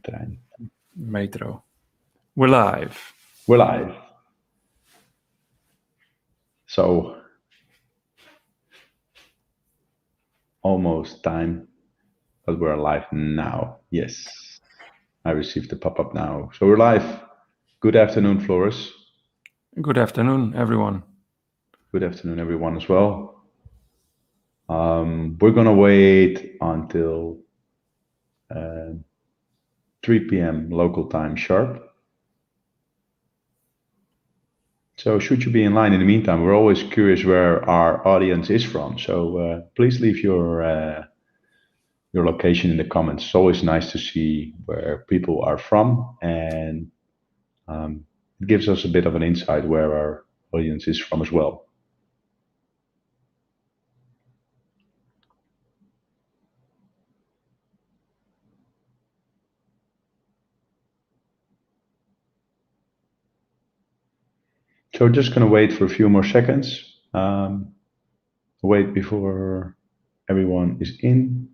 Trein. Metro. We're live. We're live. So, almost time, but we're live now. Yes, I received the pop-up now. So we're live. Good afternoon, Floris. Good afternoon, everyone. Good afternoon, everyone, as well. We're gonna wait until 3 p.m. local time sharp. So should you be in line in the meantime, we're always curious where our audience is from. So please leave your location in the comments. It's always nice to see where people are from, and it gives us a bit of an insight where our audience is from as well. So we're just going to wait for a few more seconds. Wait before everyone is in.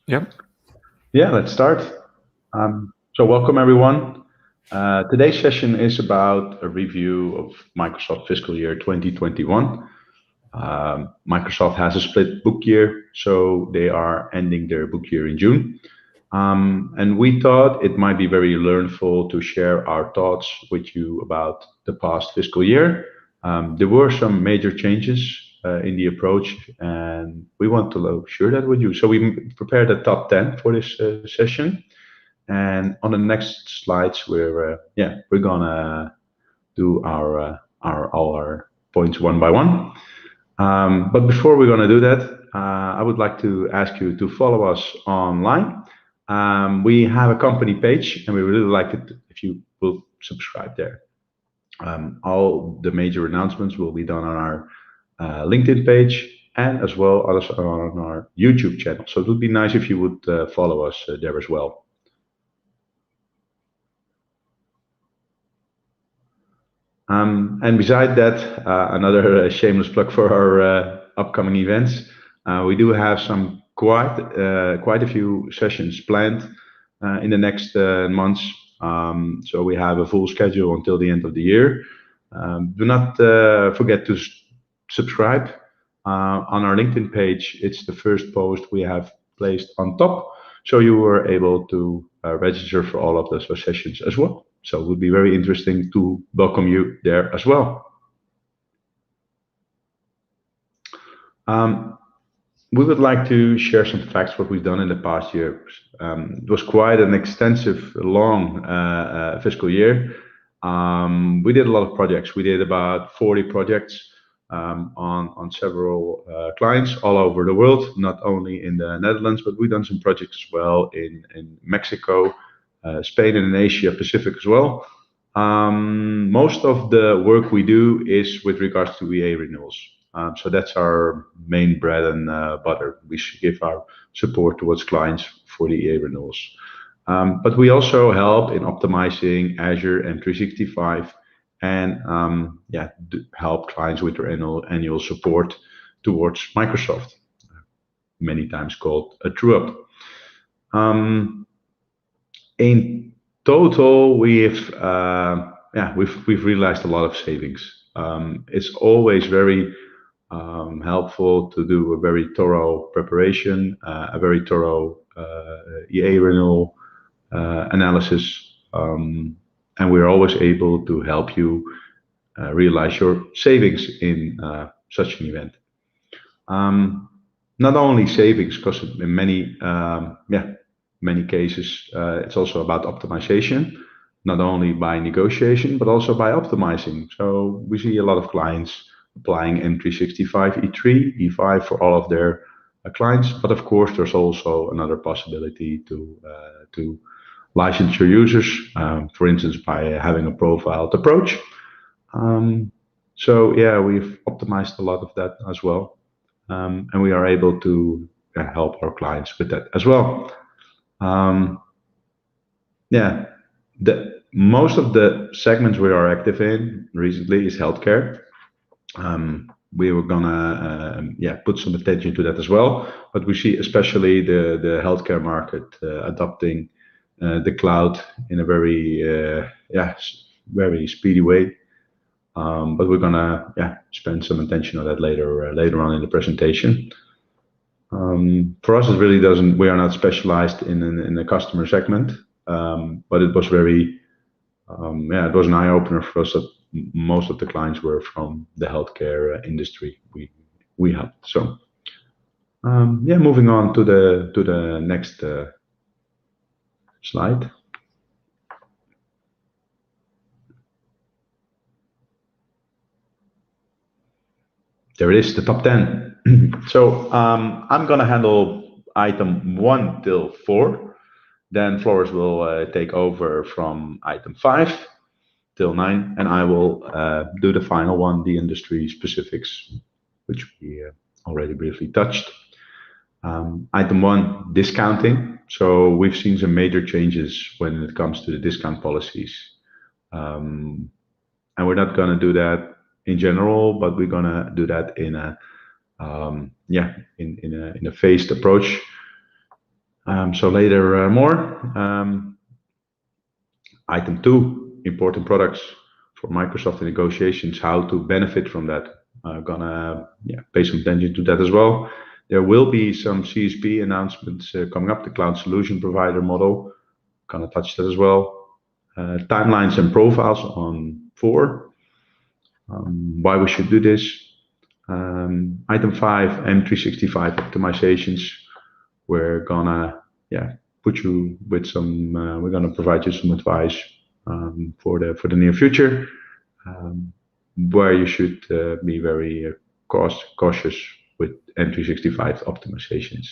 Yep. Yeah, let's start. So welcome everyone. Today's session is about a review of Microsoft fiscal year 2021. Microsoft has a split book year, so they are ending their book year in June. And we thought it might be very learnful to share our thoughts with you about the past fiscal year. There were some major changes in the approach, and we want to share that with you. So we prepared a top 10 for this session. And on the next slides, we're gonna do all our points one by one. But before we're gonna do that, I would like to ask you to follow us online. We have a company page, and we really like it if you will subscribe there. All the major announcements will be done on our LinkedIn page and as well as on our YouTube channel. So it would be nice if you would follow us there as well. And beside that, another shameless plug for our upcoming events. We do have some quite a few sessions planned in the next months. So we have a full schedule until the end of the year. Do not forget to subscribe on our LinkedIn page. It's the first post we have placed on top, so you were able to register for all of those sessions as well. So it would be very interesting to welcome you there as well. We would like to share some facts what we've done in the past year. It was quite an extensive, long fiscal year. We did a lot of projects. We did about 40 projects on several clients all over the world, not only in the Netherlands, but we've done some projects as well in Mexico, Spain, and in Asia Pacific as well. Most of the work we do is with regards to EA renewals. So that's our main bread and butter. We should give our support towards clients for the EA renewals. But we also help in optimizing Azure and 365 and help clients with their annual support towards Microsoft, many times called a true-up. In total, we've realized a lot of savings. It's always very helpful to do a very thorough preparation, a very thorough EA renewal analysis, and we're always able to help you realize your savings in such an event. Not only savings, because in many cases, it's also about optimization, not only by negotiation, but also by optimizing. So we see a lot of clients applying M365 E3, E5 for all of their clients. But of course, there's also another possibility to license your users, for instance, by having a profiled approach. So yeah, we've optimized a lot of that as well. And we are able to help our clients with that as well. Most of the segments we are active in recently is healthcare. We were gonna put some attention to that as well, but we see especially the healthcare market adopting the cloud in a very speedy way. But we're gonna spend some attention on that later on in the presentation. For us, it really doesn't. We are not specialized in the customer segment, but it was very it was an eye opener for us that most of the clients were from the healthcare industry we have. So moving on to the next slide. There it is, the top 10. So I'm gonna handle item 1 till 4. Then Floris will take over from item 5 till 9, and I will do the final one, the industry specifics, which we already briefly touched. Item 1, discounting. So we've seen some major changes when it comes to the discount policies, and we're not going to do that in general, but we're going to do that in a in a phased approach. So later more. Item 2, important products for Microsoft in negotiations, how to benefit from that. Gonna pay some attention to that as well. There will be some CSP announcements coming up, the cloud solution provider model. Gonna touch that as well. Timelines and profiles on 4. Why we should do this. Item 5, M365 optimizations. We're gonna put you with some. We're gonna provide you some advice for the near future, where you should be very cautious with M365 optimizations.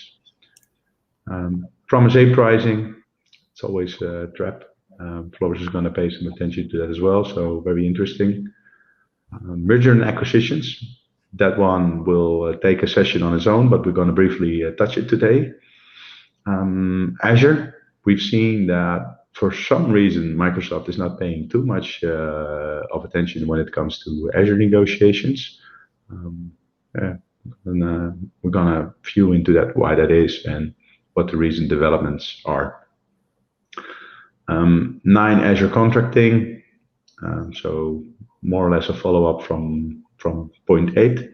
From a pricing, it's always a trap. Floris is going to pay some attention to that as well, so very interesting. Merger and acquisitions, that one will take a session on its own, but we're going to briefly touch it today. Azure, we've seen that for some reason Microsoft is not paying too much of attention when it comes to Azure negotiations. And we're going to view into that, why that is and what the recent developments are. 9, Azure contracting. So more or less a follow-up from point 8.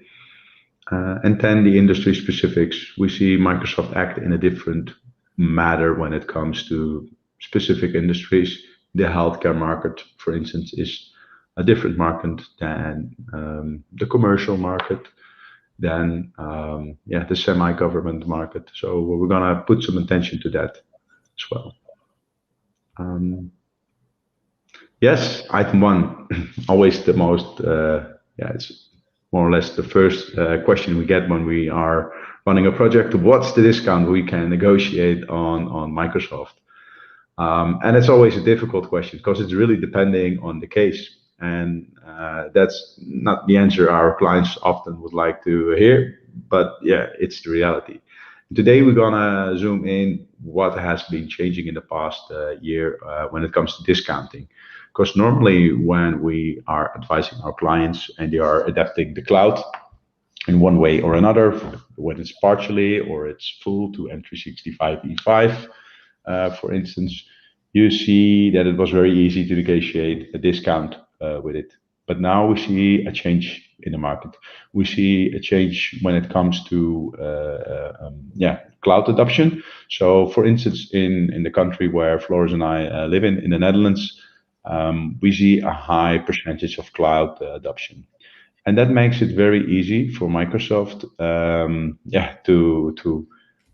And 10, the industry specifics. We see Microsoft act in a different manner when it comes to specific industries. The healthcare market, for instance, is a different market than the commercial market, than the semi-government market. So we're gonna put some attention to that as well. Yes, item 1, always the most, it's more or less the first question we get when we are running a project. What's the discount we can negotiate on Microsoft? And it's always a difficult question because it's really depending on the case. And that's not the answer our clients often would like to hear, but it's the reality. Today we're gonna zoom in what has been changing in the past year when it comes to discounting. Because normally when we are advising our clients and they are adapting the cloud in one way or another, when it's partially or it's full to M365 E5, for instance, you see that it was very easy to negotiate a discount with it. But now we see a change in the market. We see a change when it comes to cloud adoption. So for instance, in the country where Floris and I live in the Netherlands, we see a high percentage of cloud adoption. And that makes it very easy for Microsoft to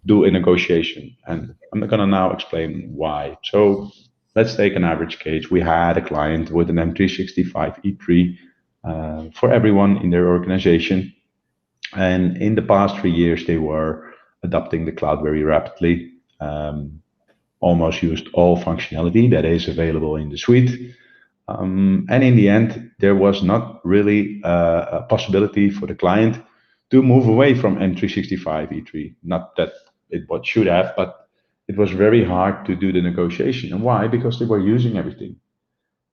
do a negotiation. And I'm going to now explain why. So let's take an average case. We had a client with an M365 E3 for everyone in their organization. And in the past 3 years, they were adopting the cloud very rapidly, almost used all functionality that is available in the suite. And in the end, there was not really a possibility for the client to move away from M365 E3. Not that it what should have, but it was very hard to do the negotiation. And why? Because they were using everything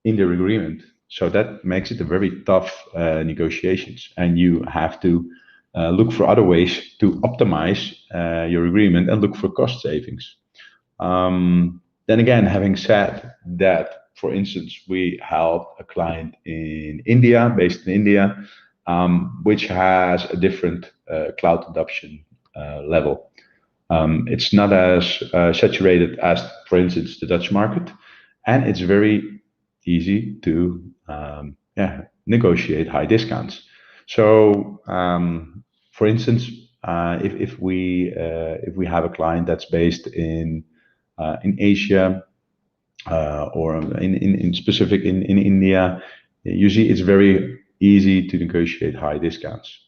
in their agreement. So that makes it a very tough negotiations, and you have to look for other ways to optimize your agreement and look for cost savings. Then again, having said that, for instance, we helped a client in India, based in India, which has a different cloud adoption level. It's not as saturated as, for instance, the Dutch market, and it's very easy to negotiate high discounts. So, for instance, if we have a client that's based in Asia or in specific in India, usually it's very easy to negotiate high discounts.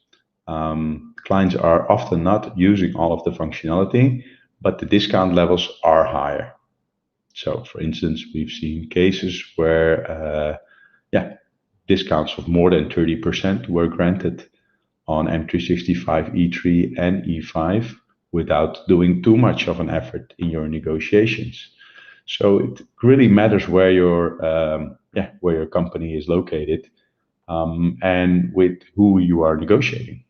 Clients are often not using all of the functionality, but the discount levels are higher. So, for instance, we've seen cases where, discounts of more than 30% were granted on M365 E3 and E5 without doing too much of an effort in your negotiations. So it really matters where your company is located and with who you are negotiating.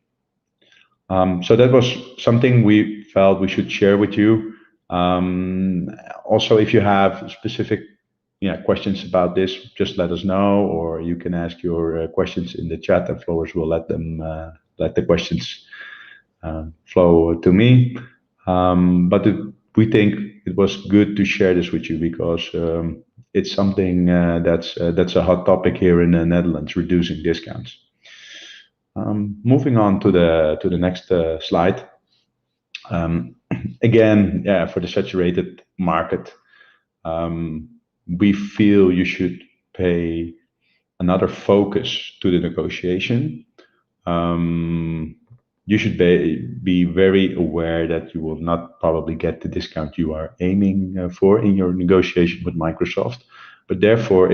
So that was something we felt we should share with you. Also, if you have specific questions about this, just let us know, or you can ask your questions in the chat, and Floris will let the questions flow to me. But we think it was good to share this with you because it's something that's a hot topic here in the Netherlands, reducing discounts. Moving on to the next slide. Again, for the saturated market, we feel you should pay another focus to the negotiation. You should be very aware that you will not probably get the discount you are aiming for in your negotiation with Microsoft, but therefore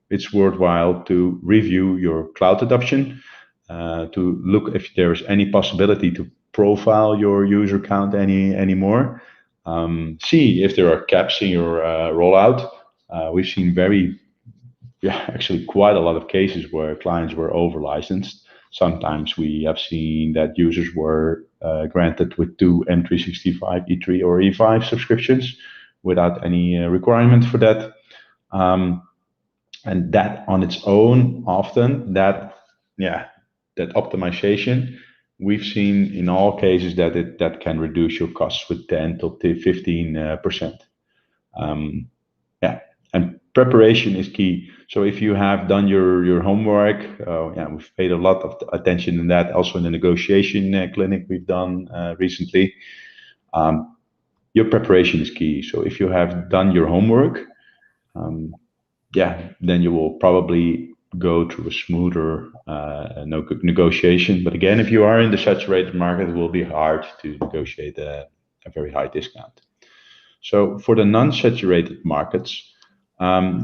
it's worthwhile to review your cloud adoption, to look if there's any possibility to profile your user count anymore. See if there are caps in your rollout. We've seen actually quite a lot of cases where clients were over licensed. Sometimes we have seen that users were granted with 2 M365 E3 or E5 subscriptions without any requirement for that. And that on its own, often that optimization, we've seen in all cases that can reduce your costs with 10 to 15%. And preparation is key. So if you have done your homework, we've paid a lot of attention in that. Also in the negotiation clinic we've done recently, your preparation is key. So if you have done your homework, then you will probably go through a smoother negotiation. But again, if you are in the saturated market, it will be hard to negotiate a very high discount. So for the non-saturated markets,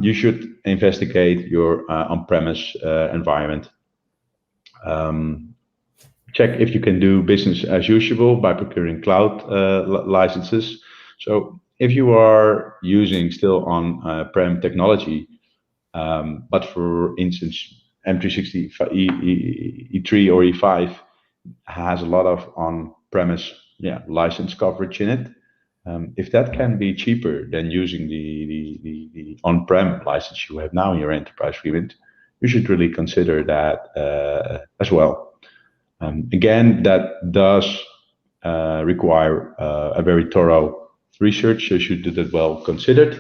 you should investigate your on-premise environment. Check if you can do business as usual by procuring cloud licenses. So if you are using still on-prem technology, but for instance, M365 E3 or E5 has a lot of on-premise license coverage in it. If that can be cheaper than using the on-prem license you have now in your enterprise agreement, you should really consider that as well. Again, that does require a very thorough research, so you should do that well considered.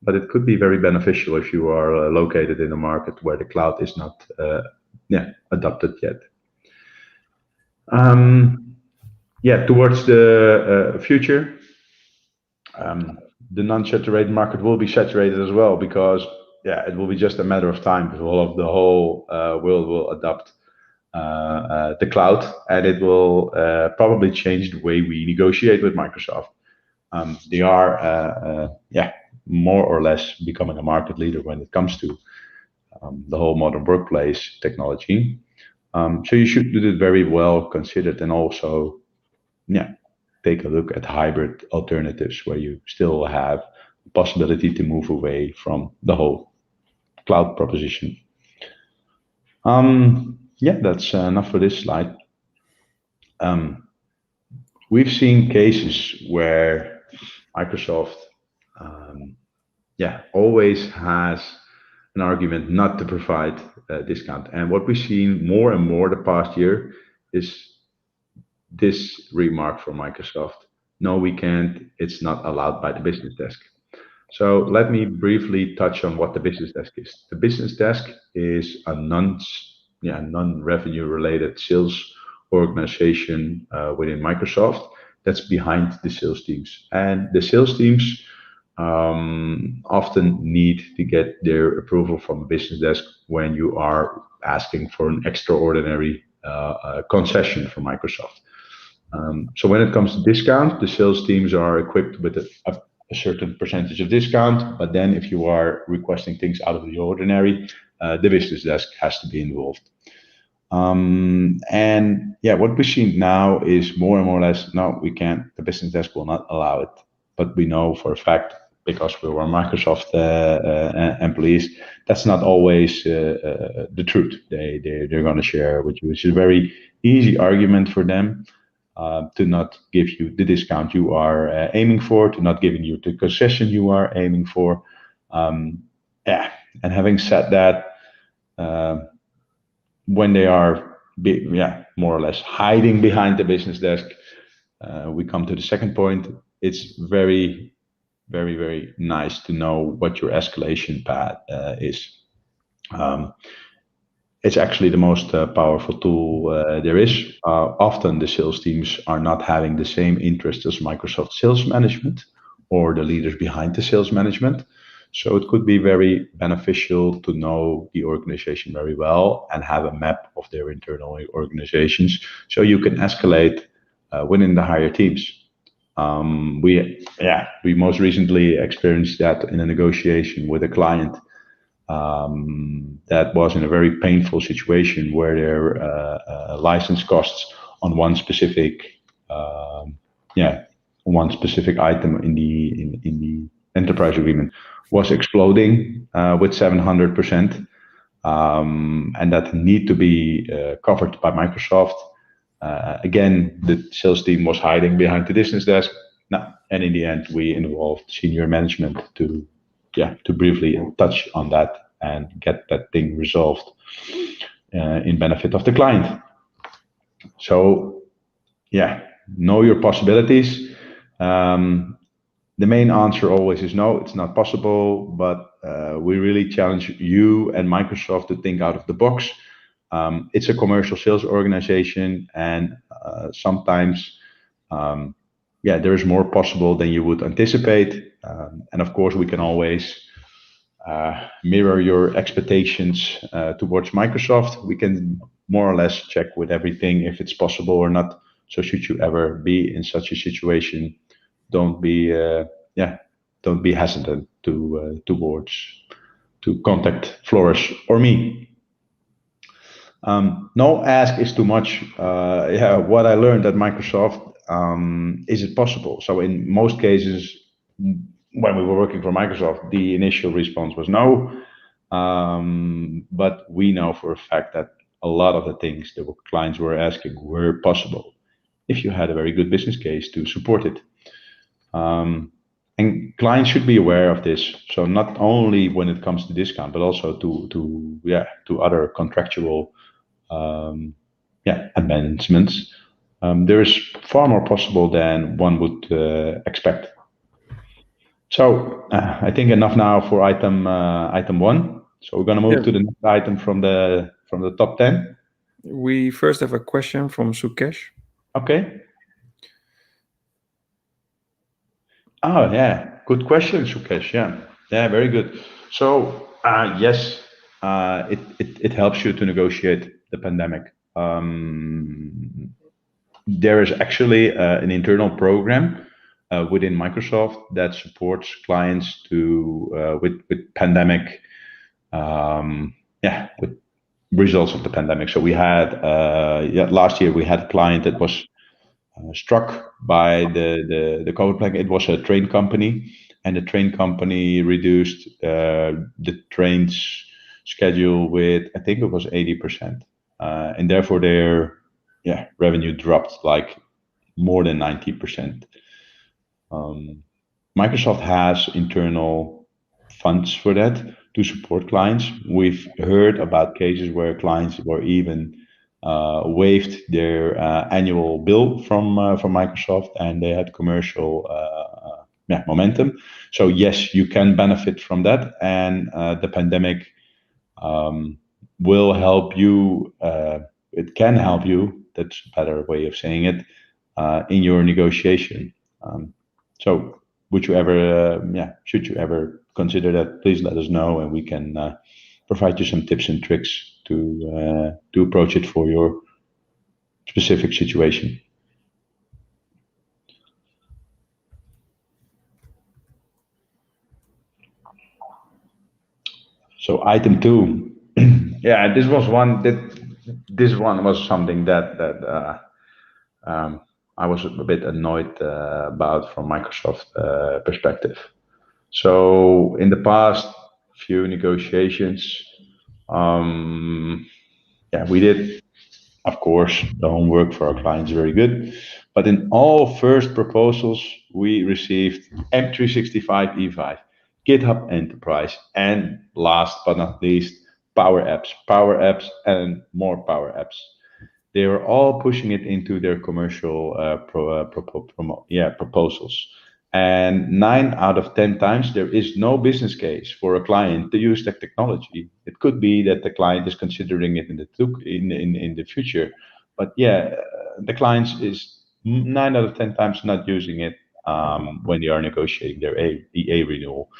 But it could be very beneficial if you are located in a market where the cloud is not adopted yet. Towards the future, the non-saturated market will be saturated as well, because it will be just a matter of time before the whole world will adopt the cloud, and it will probably change the way we negotiate with Microsoft. They are more or less becoming a market leader when it comes to the whole modern workplace technology. So you should do it very well considered, and also take a look at hybrid alternatives where you still have the possibility to move away from the whole cloud proposition. Yeah, that's enough for this slide. We've seen cases where Microsoft always has an argument not to provide a discount. And what we've seen more and more the past year is this remark from Microsoft: no, we can't, it's not allowed by the business desk. So let me briefly touch on what the business desk is. The business desk is a non-revenue related sales organization within Microsoft that's behind the sales teams. And the sales teams often need to get their approval from the business desk when you are asking for an extraordinary concession from Microsoft. So when it comes to discount, the sales teams are equipped with a certain percentage of discount, but then if you are requesting things out of the ordinary, the business desk has to be involved. And yeah, what we see now is more and more or less, no, we can't, the business desk will not allow it. But we know for a fact, because we were Microsoft employees, that's not always the truth. They're going to share with you, which is a very easy argument for them to not give you the discount you are aiming for, to not giving you the concession you are aiming for. Yeah, and having said that, when they are more or less hiding behind the business desk, we come to the second point. It's very, very, very nice to know what your escalation path is. It's actually the most powerful tool there is. Often the sales teams are not having the same interest as Microsoft Sales Management or the leaders behind the sales management. So it could be very beneficial to know the organization very well and have a map of their internal organizations so you can escalate within the higher teams. We most recently experienced that in a negotiation with a client that was in a very painful situation where their license costs on one specific item in the enterprise agreement was exploding with 700%, and that need to be covered by Microsoft. Again, the sales team was hiding behind the business desk. And in the end, we involved senior management to briefly touch on that and get that thing resolved in benefit of the client. So, know your possibilities. The main answer always is no, it's not possible, but we really challenge you and Microsoft to think out of the box. It's a commercial sales organization, and sometimes there is more possible than you would anticipate. And of course, we can always mirror your expectations towards Microsoft. We can more or less check with everything if it's possible or not. So should you ever be in such a situation, don't be hesitant to contact Floris or me. No ask is too much. What I learned at Microsoft, is it possible? So in most cases, when we were working for Microsoft, the initial response was no. But we know for a fact that a lot of the things that clients were asking were possible if you had a very good business case to support it. And clients should be aware of this. So not only when it comes to discount, but also to other contractual amendments. There is far more possible than one would expect. So I think enough now for item 1. So we're going to move to the next item from the top 10. We first have a question from Sukesh. Okay. Oh, yeah. Good question, Sukesh. Yeah, very good. So, yes, it helps you to negotiate the pandemic. There is actually an internal program within Microsoft that supports clients with pandemic, with results of the pandemic. So we had last year we had a client that was struck by the COVID plan. It was a train company, and the train company reduced the train's schedule with, I think it was 80%, and therefore their revenue dropped like more than 90%. Microsoft has internal funds for that to support clients. We've heard about cases where clients were even waived their annual bill from Microsoft, and they had commercial momentum. So yes, you can benefit from that, and the pandemic will help you. It can help you. That's a better way of saying it, in your negotiation. So would you ever, should you ever consider that? Please let us know, and we can provide you some tips and tricks to approach it for your specific situation. So item 2, yeah, this was one that this one was something that I was a bit annoyed about from Microsoft perspective. So in the past few negotiations, we did, of course, the homework for our clients very good. But in all first proposals, we received M365 E5, GitHub Enterprise, and last but not least, Power Apps, and more Power Apps. They were all pushing it into their commercial proposals. And 9 out of 10 times, there is no business case for a client to use that technology. It could be that the client is considering it in the future, but the client is 9 out of 10 times not using it when they are negotiating their EA renewal.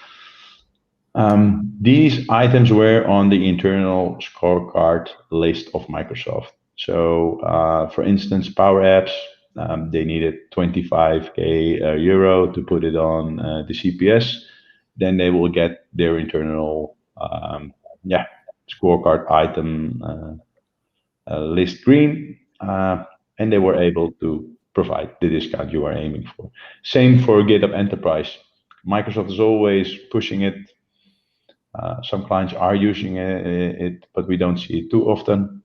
These items were on the internal scorecard list of Microsoft. So, for instance, Power Apps, they needed 25k euro to put it on the CPS. Then they will get their internal scorecard item list green, and they were able to provide the discount you are aiming for. Same for GitHub Enterprise. Microsoft is always pushing it. Some clients are using it, but we don't see it too often.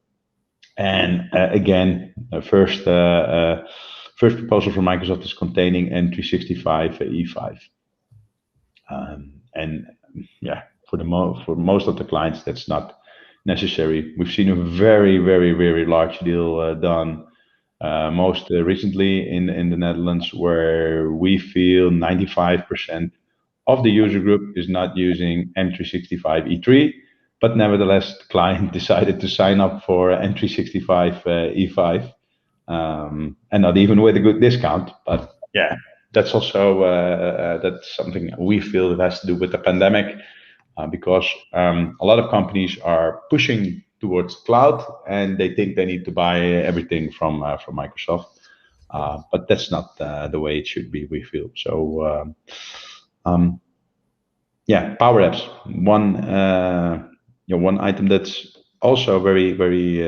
And again, first proposal from Microsoft is containing M365 E5. For most of the clients, that's not necessary. We've seen a very, very, very large deal done most recently in the Netherlands, where we feel 95% of the user group is not using M365 E3. But nevertheless, the client decided to sign up for M365 E5, and not even with a good discount. But that's also that's something we feel it has to do with the pandemic, because a lot of companies are pushing towards cloud, and they think they need to buy everything from Microsoft. But that's not the way it should be, we feel. So Power Apps. One item that's also very, very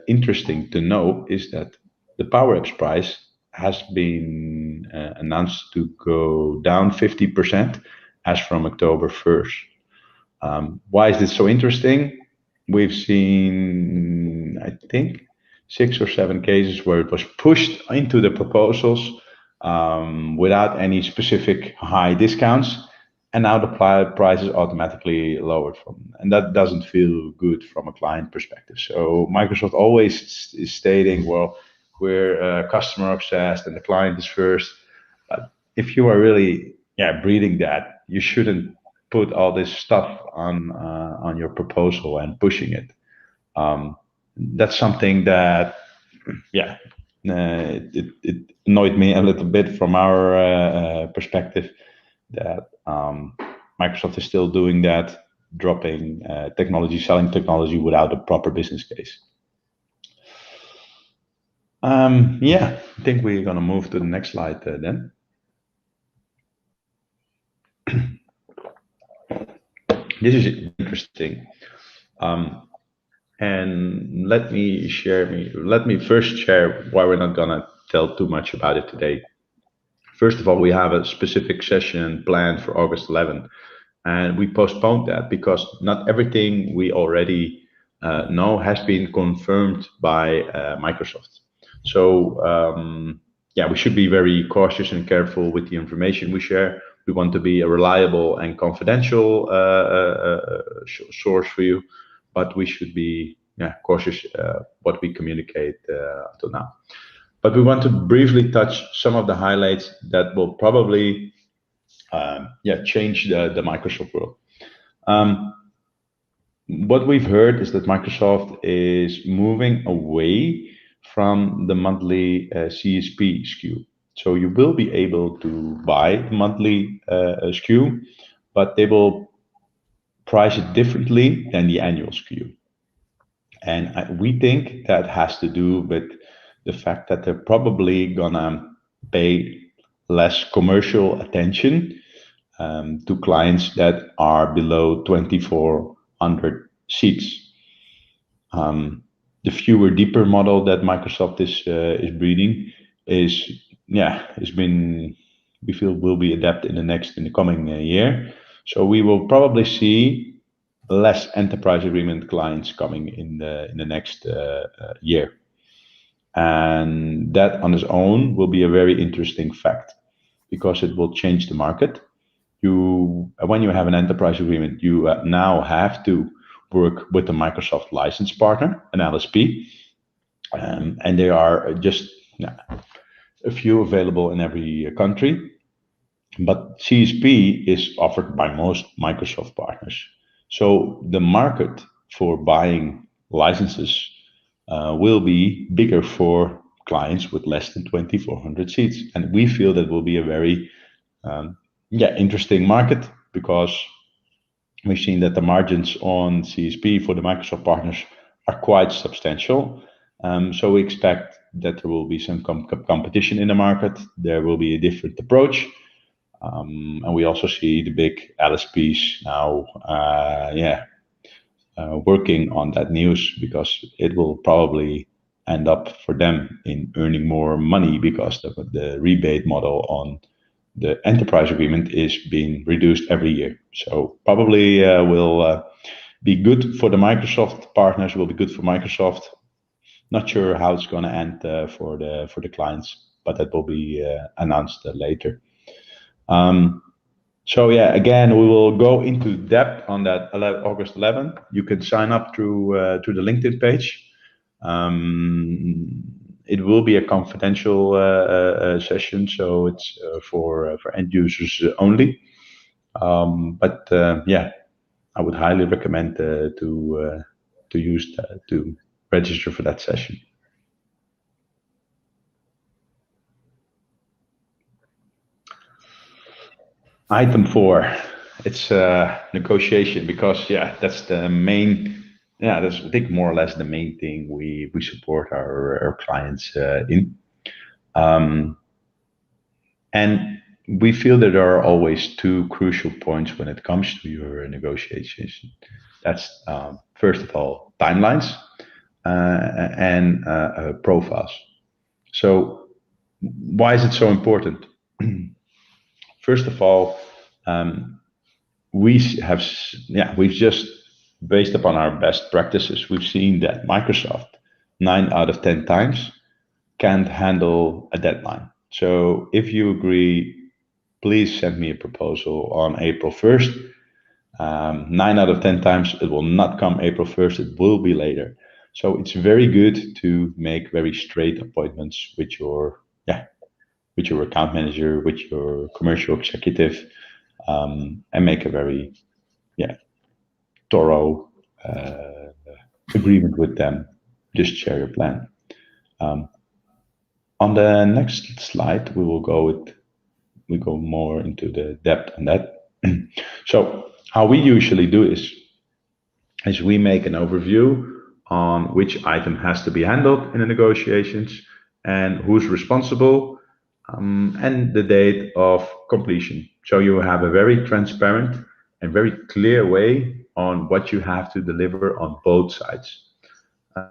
interesting to know is that the Power Apps price has been announced to go down 50% as from October 1st. Why is this so interesting? We've seen, I think, 6 or 7 cases where it was pushed into the proposals without any specific high discounts. And now the price is automatically lowered and that doesn't feel good from a client perspective. So Microsoft always is stating, well, we're customer obsessed and the client is first. But if you are really breathing that, you shouldn't put all this stuff on your proposal and pushing it. That's something that it annoyed me a little bit from our perspective, that Microsoft is still doing that, dropping technology, selling technology without a proper business case. I think we're going to move to the next slide then. This is interesting. And let me first share why we're not going to tell too much about it today. First of all, we have a specific session planned for August 11th, and we postponed that because not everything we already know has been confirmed by Microsoft. So yeah, we should be very cautious and careful with the information we share. We want to be a reliable and confidential source for you, but we should be cautious what we communicate until now. But we want to briefly touch some of the highlights that will probably change the Microsoft world. What we've heard is that Microsoft is moving away from the monthly CSP SKU. So you will be able to buy the monthly SKU, but they will price it differently than the annual SKU. And we think that has to do with the fact that they're probably gonna pay less commercial attention to clients that are below 2,400 seats. The fewer, deeper model that Microsoft is breeding we feel will be adapted in the coming year. So we will probably see less enterprise agreement clients coming in the next year, and that on its own will be a very interesting fact because it will change the market. When you have an enterprise agreement, you now have to work with a Microsoft license partner, an LSP, and there are just a few available in every country. But CSP is offered by most Microsoft partners. So the market for buying licenses will be bigger for clients with less than 2,400 seats. And we feel that will be a very interesting market because we've seen that the margins on CSP for the Microsoft partners are quite substantial. So we expect that there will be some competition in the market. There will be a different approach. And we also see the big LSPs now working on that news because it will probably end up for them in earning more money because the rebate model on the enterprise agreement is being reduced every year. So probably will be good for the Microsoft partners, will be good for Microsoft. Not sure how it's going to end for the clients, but that will be announced later. So yeah, again, we will go into depth on that August 11th. You can sign up through the LinkedIn page. It will be a confidential session, so it's for end users only. But I would highly recommend to register for that session. Item 4, it's negotiation because that's the main. That's I think more or less the main thing we support our clients in. And we feel that there are always two crucial points when it comes to your negotiations. That's first of all timelines and profiles. So why is it so important? First of all, we've just, based upon our best practices, we've seen that Microsoft 9 out of 10 times can't handle a deadline. So if you agree, please send me a proposal on April 1st. 9 out of 10 times it will not come April 1st, it will be later. So it's very good to make very straight appointments with your account manager, with your commercial executive, and make a very thorough agreement with them. Just share your plan. On the next slide, we go more into the depth on that. So how we usually do is we make an overview on which item has to be handled in the negotiations and who's responsible, and the date of completion. So you have a very transparent and very clear way on what you have to deliver on both sides.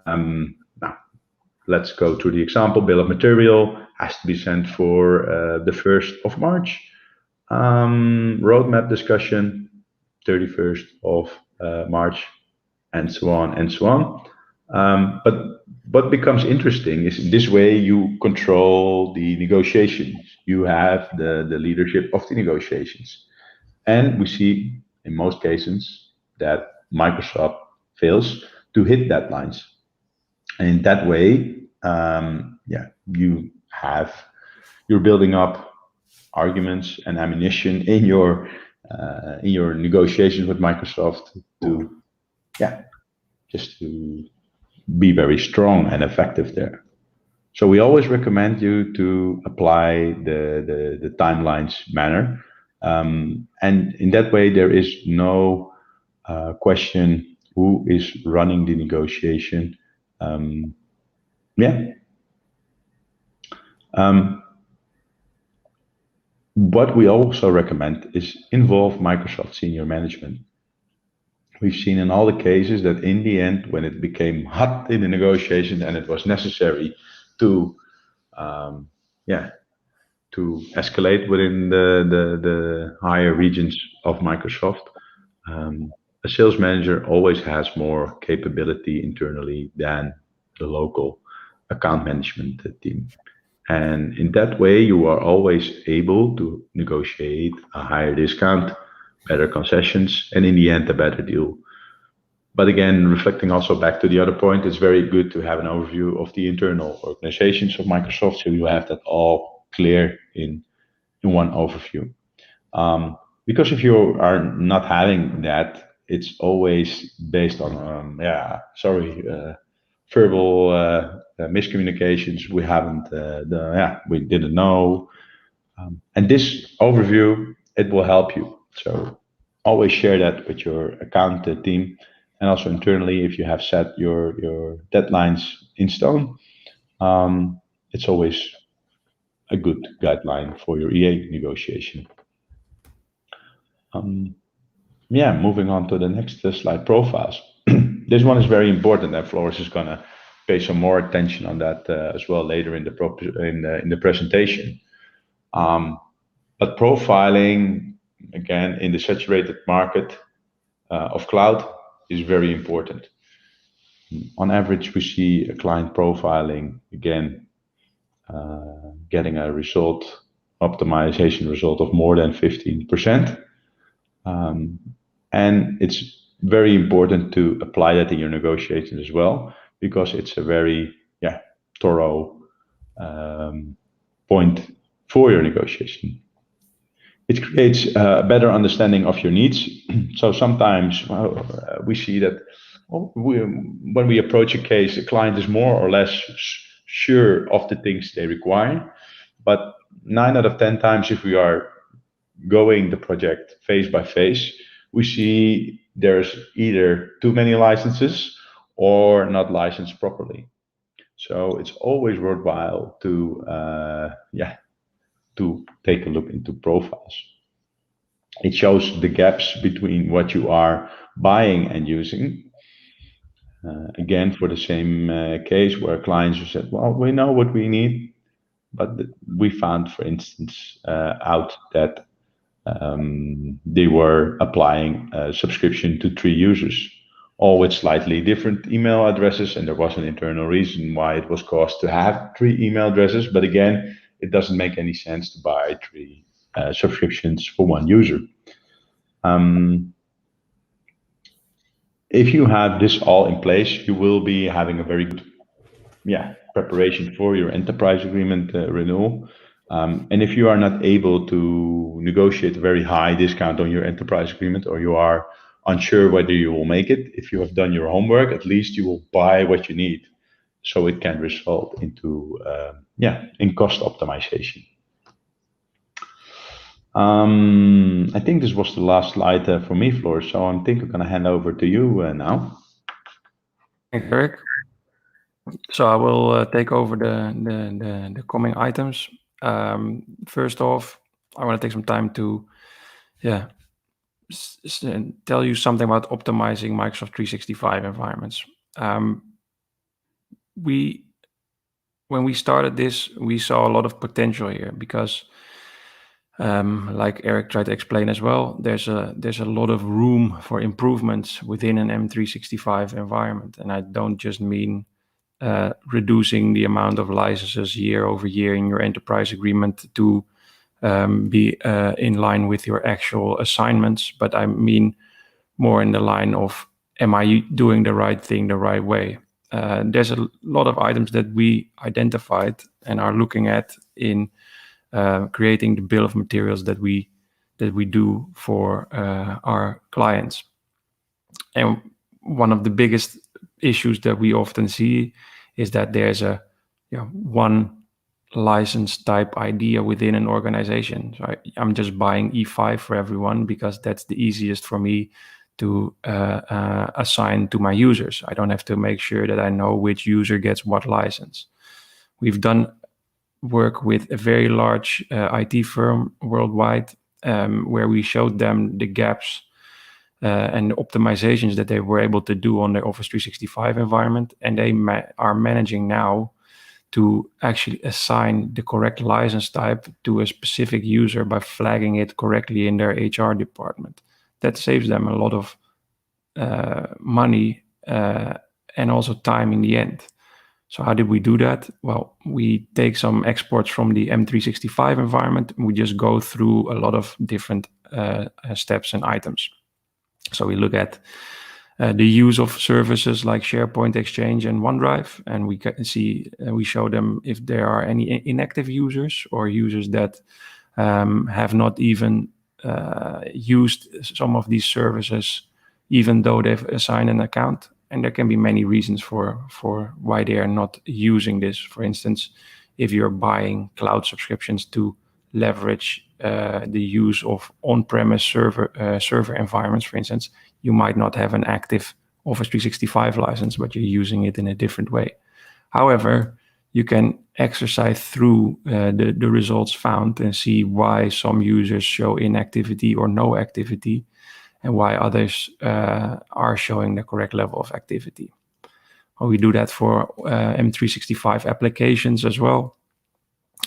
Now, let's go to the example. Bill of material has to be sent for the 1st of March. Roadmap discussion, 31st of March, and so on and so on. But what becomes interesting is this way you control the negotiations. You have the leadership of the negotiations. And we see in most cases that Microsoft fails to hit deadlines. And in that way, you're building up arguments and ammunition in your negotiations with Microsoft to just to be very strong and effective there. So we always recommend you to apply the timelines manner, and in that way there is no question who is running the negotiation. What we also recommend is involve Microsoft senior management. We've seen in all the cases that in the end, when it became hot in the negotiation and it was necessary to escalate within the higher regions of Microsoft, a sales manager always has more capability internally than the local account management team. And in that way, you are always able to negotiate a higher discount, better concessions, and in the end, a better deal. But again, reflecting also back to the other point, it's very good to have an overview of the internal organizations of Microsoft, so you have that all clear in one overview. Because if you are not having that, it's always based on verbal miscommunications. We haven't we didn't know, and this overview, it will help you. So always share that with your account team, and also internally if you have set your deadlines in stone. It's always a good guideline for your EA negotiation. Moving on to the next slide, profiles. This one is very important, and Floris is going to pay some more attention on that as well later in the presentation. But profiling, again, in the saturated market of cloud is very important. On average, we see a client profiling, again, getting a optimization result of more than 15%. And it's very important to apply that in your negotiations as well, because it's a very thorough point for your negotiation. It creates a better understanding of your needs. So sometimes we see that when we approach a case, a client is more or less sure of the things they require. But 9 out of 10 times, if we are going the project phase by phase, we see there's either too many licenses or not licensed properly. So it's always worthwhile to take a look into profiles. It shows the gaps between what you are buying and using. Again, for the same case where clients have said, well, we know what we need, but we found, for instance, out that they were applying a subscription to 3 users, all with slightly different email addresses, and there was an internal reason why it was cost to have 3 email addresses. But again, it doesn't make any sense to buy 3 subscriptions for 1 user. If you have this all in place, you will be having a very good preparation for your enterprise agreement renewal. And if you are not able to negotiate a very high discount on your enterprise agreement, or you are unsure whether you will make it, if you have done your homework, at least you will buy what you need, so it can result into in cost optimization. I think this was the last slide for me, Floris. So I think I'm going to hand over to you now. Thanks, Eric. So I will take over the coming items. First off, I want to take some time to tell you something about optimizing Microsoft 365 environments. We when we started this, we saw a lot of potential here because, like Eric tried to explain as well, there's a lot of room for improvements within an M365 environment, and I don't just mean reducing the amount of licenses year over year in your enterprise agreement to be in line with your actual assignments, but I mean more in the line of, am I doing the right thing the right way? There's a lot of items that we identified and are looking at in creating the bill of materials that we do for our clients. And one of the biggest issues that we often see is that there's a one license type idea within an organization. So I'm just buying E5 for everyone because that's the easiest for me to assign to my users. I don't have to make sure that I know which user gets what license. We've done work with a very large IT firm worldwide where we showed them the gaps and the optimizations that they were able to do on their Office 365 environment, and they are managing now to actually assign the correct license type to a specific user by flagging it correctly in their HR department. That saves them a lot of money and also time in the end. So how did we do that? Well, we take some exports from the M365 environment. And we just go through a lot of different steps and items. So we look at the use of services like SharePoint, Exchange, and OneDrive, and we can see we show them if there are any inactive users or users that have not even used some of these services, even though they've assigned an account. And there can be many reasons for why they are not using this. For instance, if you're buying cloud subscriptions to leverage the use of on-premise server environments, for instance, you might not have an active Office 365 license, but you're using it in a different way. However, you can exercise through the results found and see why some users show inactivity or no activity, and why others are showing the correct level of activity. Well, we do that for M365 applications as well,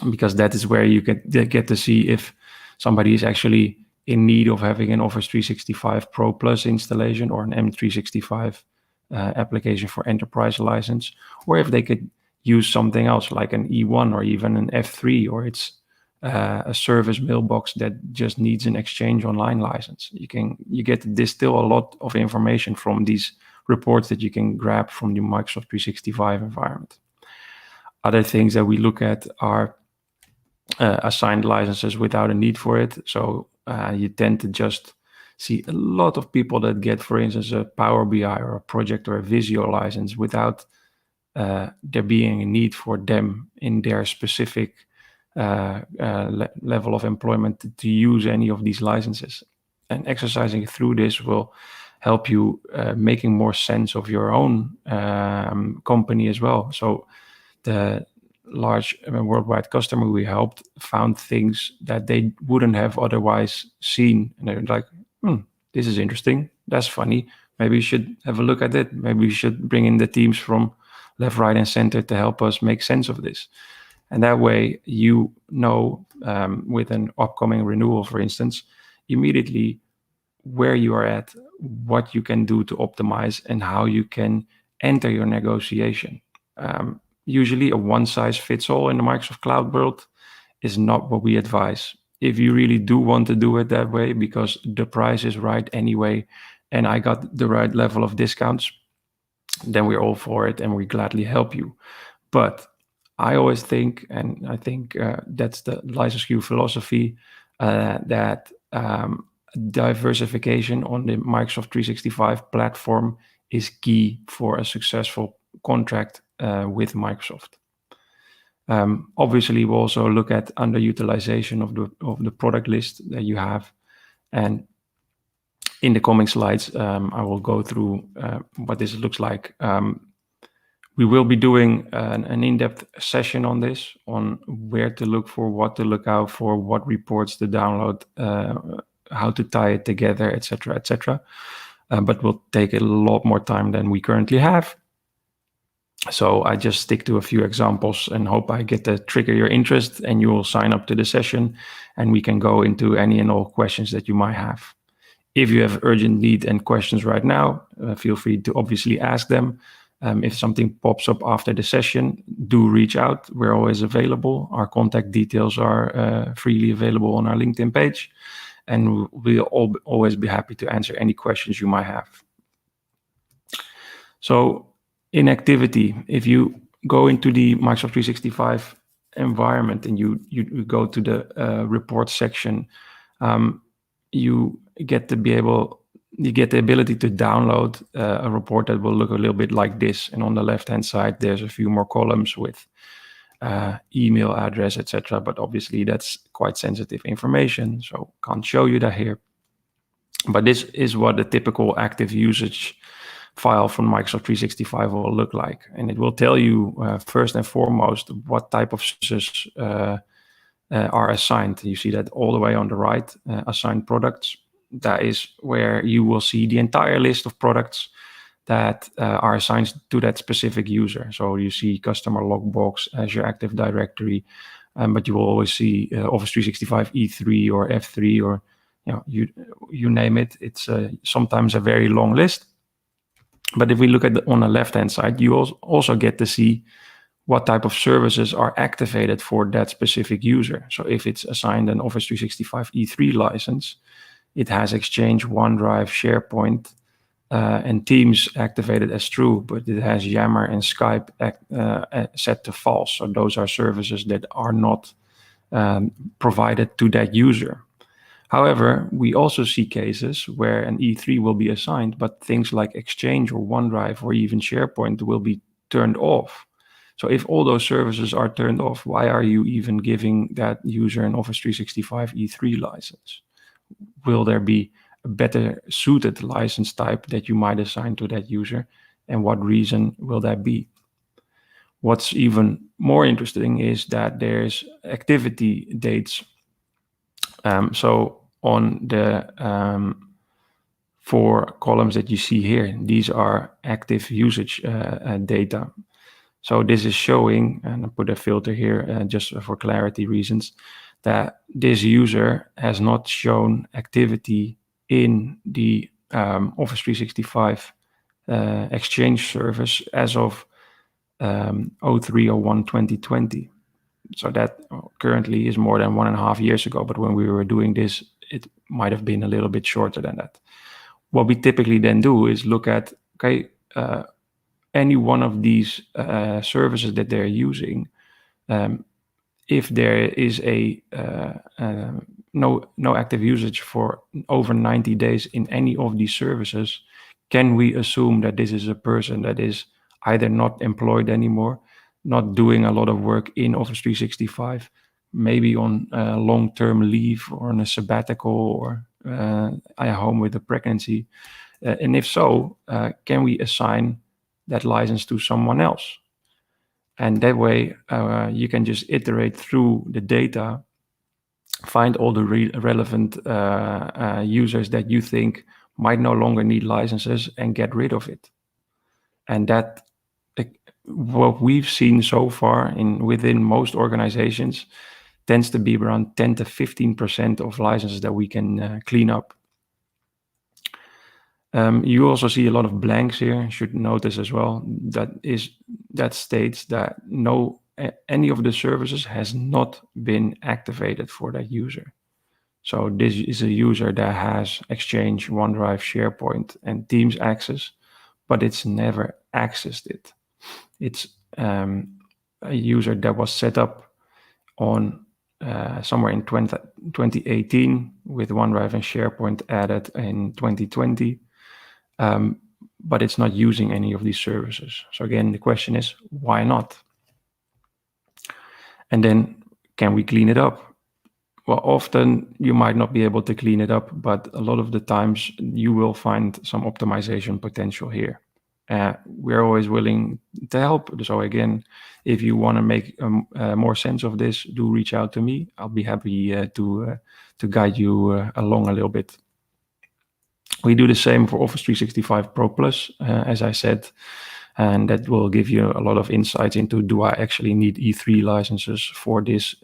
because that is where you get to see if somebody is actually in need of having an Office 365 Pro Plus installation or an M365 application for enterprise license, or if they could use something else like an E1 or even an F3, or it's a service mailbox that just needs an Exchange Online license. You get to distill a lot of information from these reports that you can grab from the Microsoft 365 environment. Other things that we look at are assigned licenses without a need for it. So you tend to just see a lot of people that get, for instance, a Power BI or a project or a Visio license without there being a need for them in their specific level of employment to use any of these licenses. And exercising through this will help you making more sense of your own company as well. So the large worldwide customer we helped found things that they wouldn't have otherwise seen, and they're like, this is interesting, that's funny, maybe we should have a look at it, maybe we should bring in the teams from left, right, and center to help us make sense of this. And that way, with an upcoming renewal, for instance, immediately where you are at, what you can do to optimize, and how you can enter your negotiation. Usually a one-size-fits-all in the Microsoft Cloud world is not what we advise. If you really do want to do it that way because the price is right anyway, and I got the right level of discounts, then we're all for it and we gladly help you. But I always think, and I think that's the license queue philosophy, that diversification on the Microsoft 365 platform is key for a successful contract with Microsoft. Obviously, we'll also look at underutilization of the product list that you have, and in the coming slides, I will go through what this looks like. We will be doing an in-depth session on this, on where to look for, what to look out for, what reports to download, how to tie it together, etc., etc. But we'll take a lot more time than we currently have. So I just stick to a few examples and hope I get to trigger your interest and you will sign up to the session and we can go into any and all questions that you might have. If you have urgent need and questions right now, feel free to obviously ask them. If something pops up after the session, do reach out. We're always available. Our contact details are freely available on our LinkedIn page, and we'll always be happy to answer any questions you might have. So in activity, if you go into the Microsoft 365 environment and you go to the report section, you get the ability to download a report that will look a little bit like this. And on the left-hand side, there's a few more columns with email address, etc. But obviously that's quite sensitive information, so can't show you that here. But this is what the typical active usage file from Microsoft 365 will look like. And it will tell you first and foremost what type of services are assigned. You see that all the way on the right, assigned products. That is where you will see the entire list of products that are assigned to that specific user. So you see customer logbox, Azure Active Directory, but you will always see Office 365 E3 or F3 or you name it. It's sometimes a very long list. But if we look at on the left-hand side, you also get to see what type of services are activated for that specific user. So if it's assigned an Office 365 E3 license, it has Exchange, OneDrive, SharePoint, and Teams activated as true, but it has Yammer and Skype set to false. So those are services that are not provided to that user. However, we also see cases where an E3 will be assigned, but things like Exchange or OneDrive or even SharePoint will be turned off. So if all those services are turned off, why are you even giving that user an Office 365 E3 license? Will there be a better suited license type that you might assign to that user? And what reason will that be? What's even more interesting is that there's activity dates. So on the 4 columns that you see here, these are active usage data. So this is showing, and I put a filter here just for clarity reasons, that this user has not shown activity in the Office 365 Exchange service as of 03/01/2020. So that currently is more than 1.5 years ago, but when we were doing this, it might have been a little bit shorter than that. What we typically then do is look at, any one of these services that they're using, if there is no active usage for over 90 days in any of these services, can we assume that this is a person that is either not employed anymore, not doing a lot of work in Office 365, maybe on long-term leave or on a sabbatical or at home with a pregnancy? And if so, can we assign that license to someone else? And that way, you can just iterate through the data, find all the relevant users that you think might no longer need licenses and get rid of it. And that, what we've seen so far within most organizations, tends to be around 10 to 15% of licenses that we can clean up. You also see a lot of blanks here. You should notice as well that states that any of the services has not been activated for that user. So this is a user that has Exchange, OneDrive, SharePoint, and Teams access, but it's never accessed it. It's a user that was set up on somewhere in 2018 with OneDrive and SharePoint added in 2020. But it's not using any of these services. So again, the question is, why not? And then, can we clean it up? Well, often you might not be able to clean it up, but a lot of the times you will find some optimization potential here. We're always willing to help. So again, if you want to make more sense of this, do reach out to me. I'll be happy to guide you along a little bit. We do the same for Office 365 Pro Plus. As I said, and that will give you a lot of insights into, do I actually need E3 licenses for this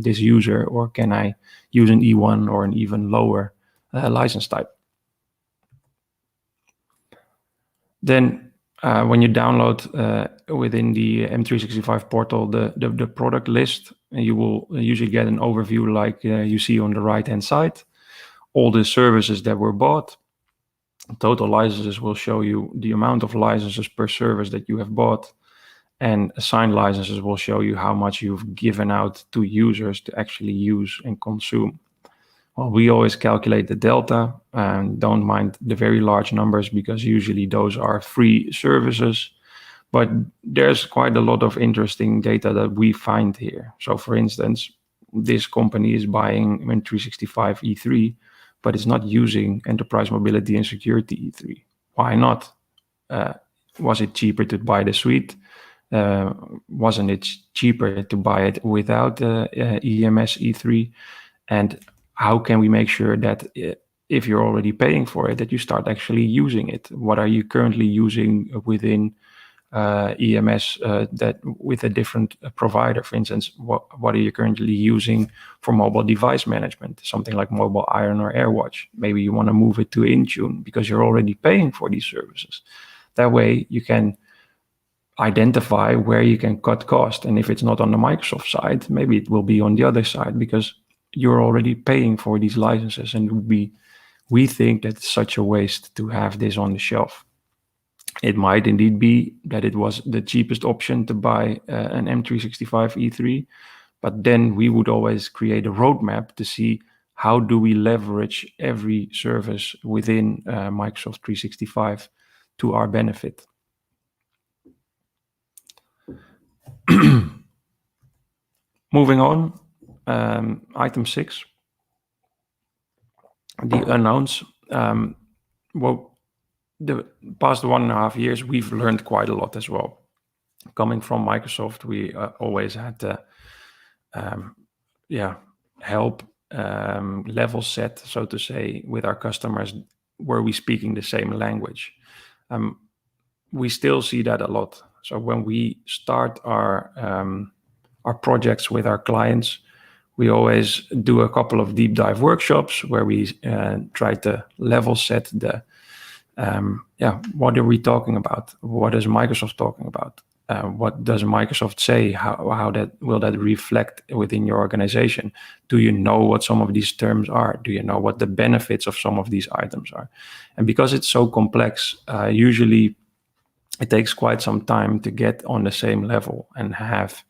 this user, or can I use an E1 or an even lower license type? Then when you download within the M365 portal the product list, you will usually get an overview like you see on the right-hand side. All the services that were bought. Total licenses will show you the amount of licenses per service that you have bought, and assigned licenses will show you how much you've given out to users to actually use and consume. Well, we always calculate the delta and don't mind the very large numbers, because usually those are free services. But there's quite a lot of interesting data that we find here. So for instance, this company is buying M365 E3, but it's not using Enterprise Mobility and Security E3. Why not? Was it cheaper to buy the suite? Wasn't it cheaper to buy it without EMS E3? And how can we make sure that if you're already paying for it, that you start actually using it? What are you currently using within EMS that with a different provider? For instance, what are you currently using for mobile device management? Something like Mobile Iron or AirWatch. Maybe you want to move it to Intune because you're already paying for these services. That way you can identify where you can cut cost. And if it's not on the Microsoft side, maybe it will be on the other side, because you're already paying for these licenses, and we think that it's such a waste to have this on the shelf. It might indeed be that it was the cheapest option to buy an M365 E3, but then we would always create a roadmap to see how do we leverage every service within Microsoft 365 to our benefit. Moving on, item 6, the unknowns. Well, the past 1.5 years, we've learned quite a lot as well. Coming from Microsoft, we always had to help level set, so to say, with our customers. Were we speaking the same language? We still see that a lot. So when we start our projects with our clients, we always do a couple of deep dive workshops where we try to level set the what are we talking about? What is Microsoft talking about? What does Microsoft say? How will that reflect within your organization? Do you know what some of these terms are? Do you know what the benefits of some of these items are? And because it's so complex, usually it takes quite some time to get on the same level and have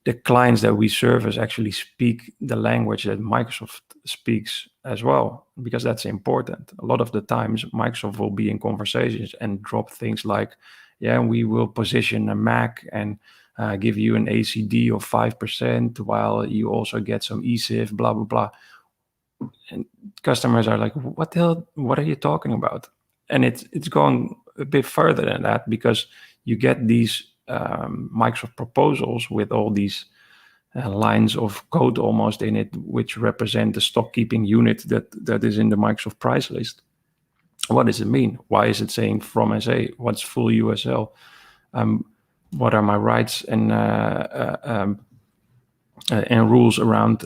the clients that we service actually speak the language that Microsoft speaks as well, because that's important. A lot of the times Microsoft will be in conversations and drop things like, yeah, we will position a Mac and give you an ACD of 5% while you also get some eSIF, blah, blah, blah. And customers are like, what the hell, what are you talking about? And it's going a bit further than that, because you get these Microsoft proposals with all these lines of code almost in it, which represent the stock keeping unit that is in the Microsoft price list. What does it mean? Why is it saying from SA? What's full USL? What are my rights and rules around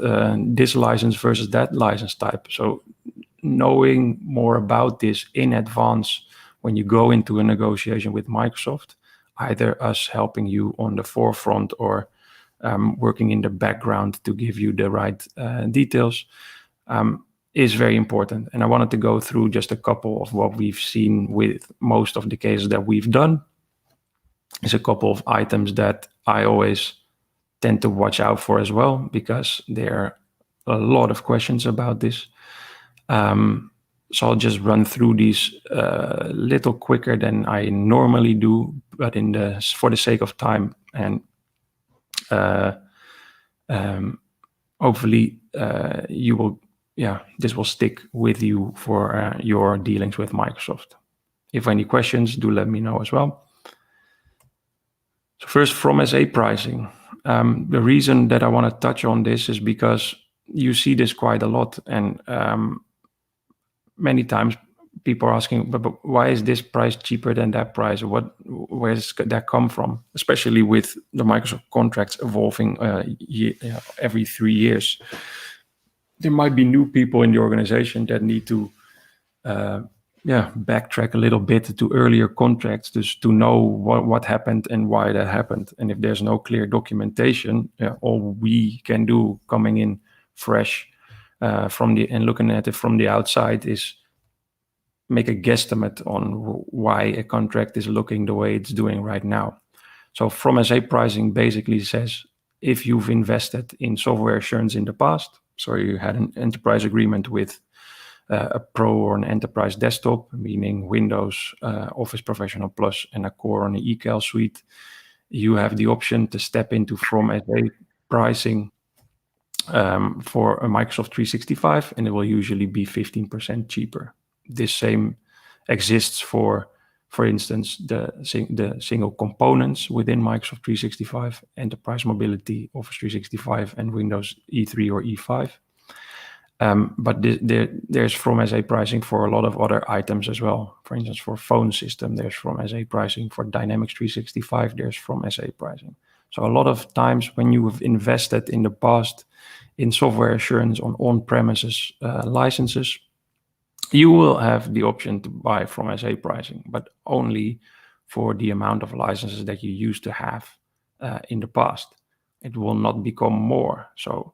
this license versus that license type? So knowing more about this in advance when you go into a negotiation with Microsoft, either us helping you on the forefront or working in the background to give you the right details, is very important. And I wanted to go through just a couple of what we've seen with most of the cases that we've done. There's a couple of items that I always tend to watch out for as well, because there are a lot of questions about this. So I'll just run through these a little quicker than I normally do, but for the sake of time, and hopefully you will, this will stick with you for your dealings with Microsoft. If any questions, do let me know as well. So first, from SA pricing. The reason that I want to touch on this is because you see this quite a lot, and many times people are asking, but why is this price cheaper than that price? Where does that come from? Especially with the Microsoft contracts evolving every 3 years. There might be new people in the organization that need to backtrack a little bit to earlier contracts just to know what happened and why that happened. And if there's no clear documentation, all we can do coming in fresh and looking at it from the outside is make a guesstimate on why a contract is looking the way it's doing right now. So From SA pricing basically says if you've invested in software assurance in the past, so you had an enterprise agreement with a Pro or an enterprise desktop, meaning Windows, Office Professional Plus, and a core on the eCal suite, you have the option to step into From SA pricing for a Microsoft 365, and it will usually be 15% cheaper. This same exists for instance, the single components within Microsoft 365, Enterprise Mobility, Office 365, and Windows E3 or E5. But there's From SA pricing for a lot of other items as well. For instance, for phone system, there's From SA pricing. For Dynamics 365, there's From SA pricing. So a lot of times when you have invested in the past in software assurance on-premises licenses, you will have the option to buy From SA pricing, but only for the amount of licenses that you used to have in the past. It will not become more. So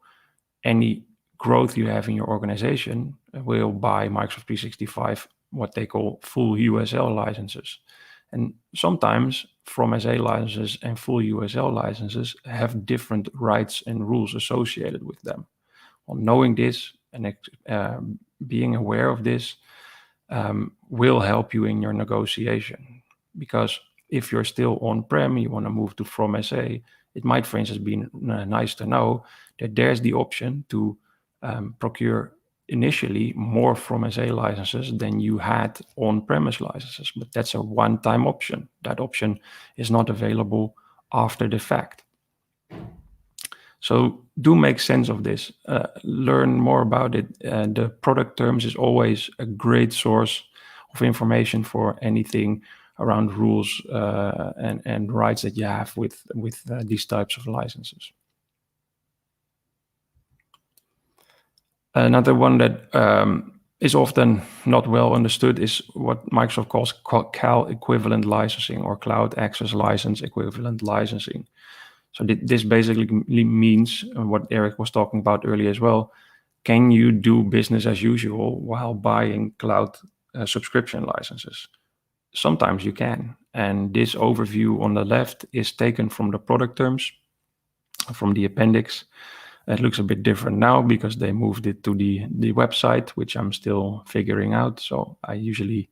any growth you have in your organization will buy Microsoft 365, what they call full USL licenses. And sometimes From SA licenses and full USL licenses have different rights and rules associated with them. Well, knowing this and being aware of this will help you in your negotiation. Because if you're still on-prem, you want to move to From SA, it might, for instance, be nice to know that there's the option to procure initially more From SA licenses than you had on-premise licenses, but that's a one-time option. That option is not available after the fact. So do make sense of this. Learn more about it. The product terms is always a great source of information for anything around rules and rights that you have with these types of licenses. Another one that is often not well understood is what Microsoft calls CAL equivalent licensing or Cloud Access License equivalent licensing. So this basically means what Eric was talking about earlier as well. Can you do business as usual while buying cloud subscription licenses? Sometimes you can. And this overview on the left is taken from the product terms, from the appendix. It looks a bit different now because they moved it to the website, which I'm still figuring out. So I usually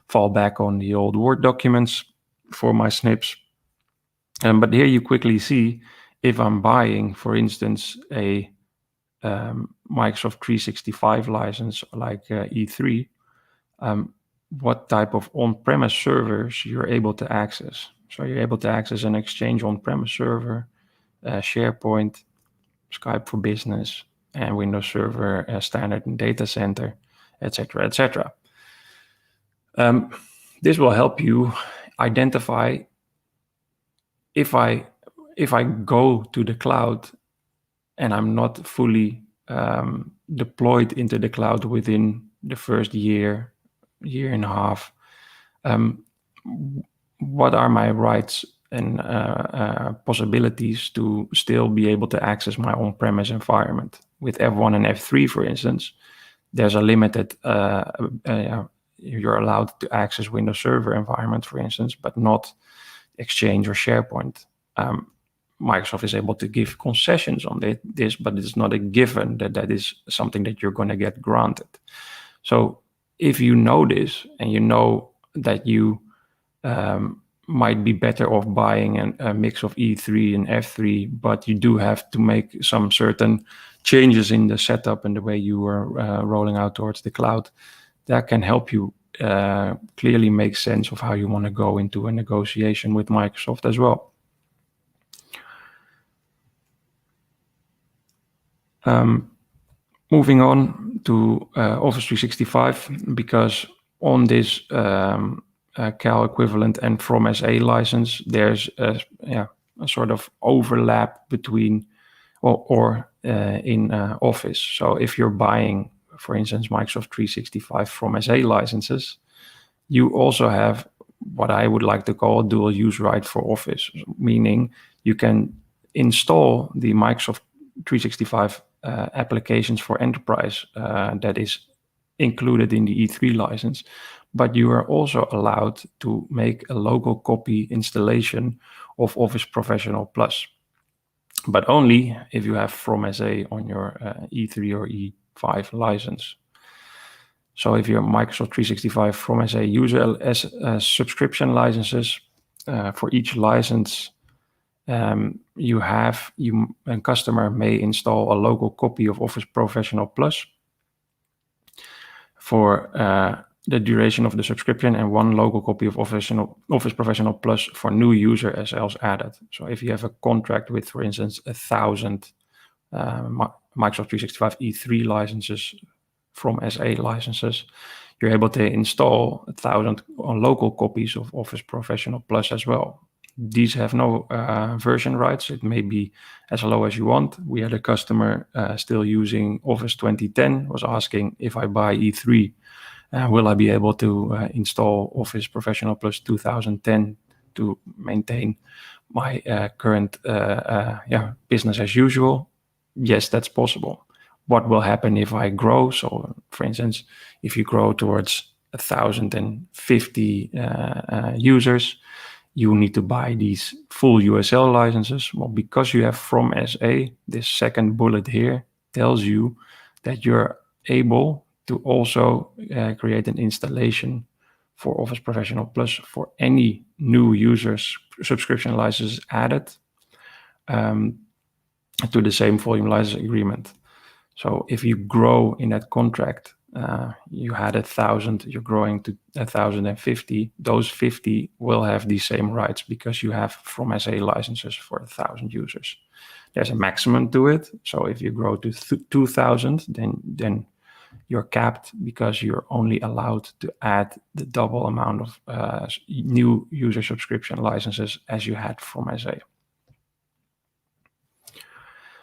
fall back on the old Word documents for my snips. But here you quickly see if I'm buying, for instance, a Microsoft 365 license like E3, what type of on-premise servers you're able to access. So you're able to access an Exchange on-premise server, SharePoint, Skype for Business, and Windows Server Standard and Data Center, etc., etc. This will help you identify if I go to the cloud and I'm not fully deployed into the cloud within the first year and a half, what are my rights and possibilities to still be able to access my on-premise environment? With F1 and F3, for instance, there's a limited, you're allowed to access Windows Server environment, for instance, but not Exchange or SharePoint. Microsoft is able to give concessions on this, but it's not a given that is something that you're going to get granted. So if you know this and you know that you might be better off buying a mix of E3 and F3, but you do have to make some certain changes in the setup and the way you are rolling out towards the cloud, that can help you clearly make sense of how you want to go into a negotiation with Microsoft as well. Moving on to Office 365, because on this CAL equivalent and from SA license, there's a sort of overlap between in Office. So if you're buying, for instance, Microsoft 365 from SA licenses, you also have what I would like to call a dual use right for Office, meaning you can install the Microsoft 365 applications for enterprise that is included in the E3 license, but you are also allowed to make a local copy installation of Office Professional Plus, but only if you have from SA on your E3 or E5 license. So if you're Microsoft 365 from SA user as subscription licenses, for each license, a customer may install a local copy of Office Professional Plus for the duration of the subscription, and one local copy of Office Professional Plus for new user as else added. So if you have a contract with, for instance, 1,000 Microsoft 365 E3 licenses from SA licenses, you're able to install 1,000 local copies of Office Professional Plus as well. These have no version rights. It may be as low as you want. We had a customer still using Office 2010, was asking, if I buy E3, will I be able to install Office Professional Plus 2010 to maintain my current business as usual? Yes, that's possible. What will happen if I grow? So, for instance, if you grow towards 1,050 users, you need to buy these full USL licenses. Well, because you have from SA, this second bullet here tells you that you're able to also create an installation for Office Professional Plus for any new users subscription licenses added to the same volume license agreement. So if you grow in that contract, you had 1,000, you're growing to 1,050, those 50 will have the same rights because you have from SA licenses for 1,000 users. There's a maximum to it. So if you grow to 2,000, then you're capped because you're only allowed to add the double amount of new user subscription licenses as you had from SA.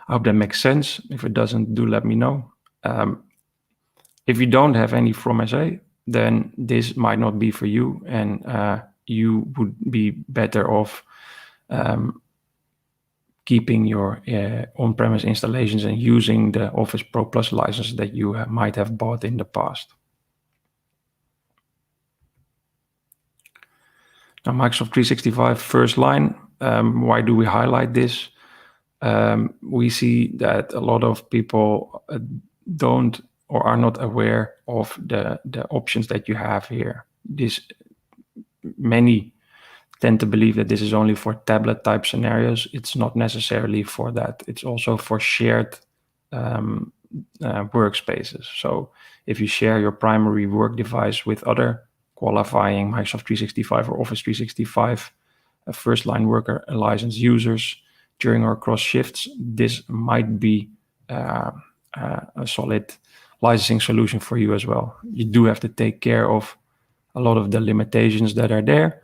I hope that makes sense. If it doesn't, do let me know. If you don't have any from SA, then this might not be for you, and you would be better off keeping your on-premise installations and using the Office Pro Plus license that you might have bought in the past. Now, Microsoft 365 first line, why do we highlight this? We see that a lot of people don't or are not aware of the options that you have here. Many tend to believe that this is only for tablet type scenarios. It's not necessarily for that. It's also for shared workspaces. So if you share your primary work device with other qualifying Microsoft 365 or Office 365 first line worker license users during or cross shifts, this might be a solid licensing solution for you as well. You do have to take care of a lot of the limitations that are there.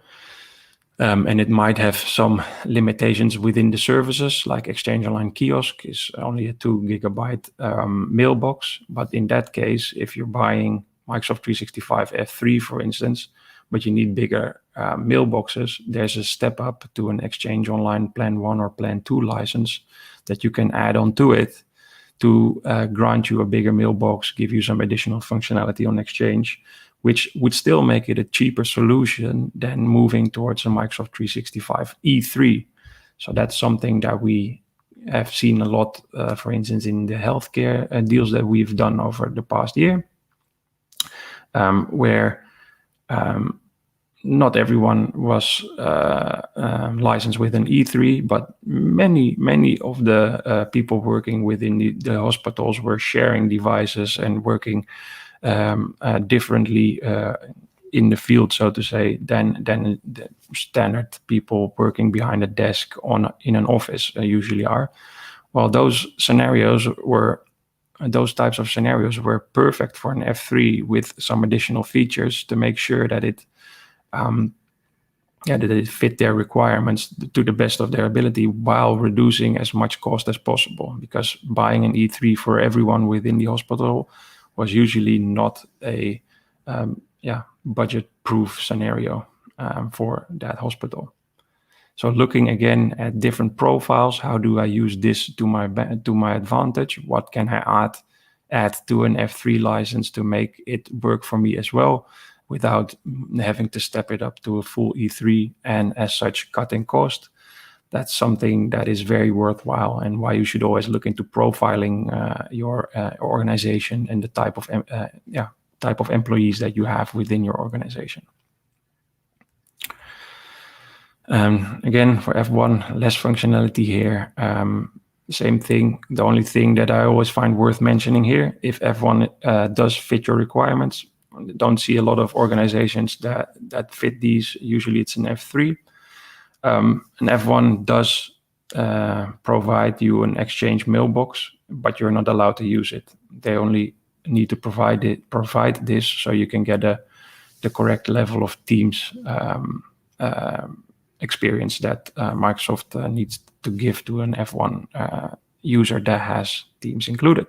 And it might have some limitations within the services, like Exchange Online Kiosk is only a 2 gigabyte mailbox. But in that case, if you're buying Microsoft 365 F3, for instance, but you need bigger mailboxes, there's a step up to an Exchange Online Plan 1 or Plan 2 license that you can add on to it to grant you a bigger mailbox, give you some additional functionality on Exchange, which would still make it a cheaper solution than moving towards a Microsoft 365 E3. So that's something that we have seen a lot, for instance, in the healthcare deals that we've done over the past year, where not everyone was licensed with an E3, but many of the people working within the hospitals were sharing devices and working differently in the field, so to say, than the standard people working behind a desk in an office usually are. Well, those scenarios were those types of scenarios were perfect for an F3 with some additional features to make sure that it that it fit their requirements to the best of their ability while reducing as much cost as possible. Because buying an E3 for everyone within the hospital was usually not a budget-proof scenario for that hospital. So looking again at different profiles, how do I use this to my advantage? What can I add to an F3 license to make it work for me as well, without having to step it up to a full E3 and as such cutting cost? That's something that is very worthwhile, and why you should always look into profiling your organization and the type of employees that you have within your organization. Again, for F1, less functionality here. Same thing. The only thing that I always find worth mentioning here, if F1 does fit your requirements, don't see a lot of organizations that fit these. Usually it's an F3. An F1 does provide you an Exchange mailbox, but you're not allowed to use it. They only need to provide this so you can get the correct level of Teams experience that Microsoft needs to give to an F1 user that has Teams included.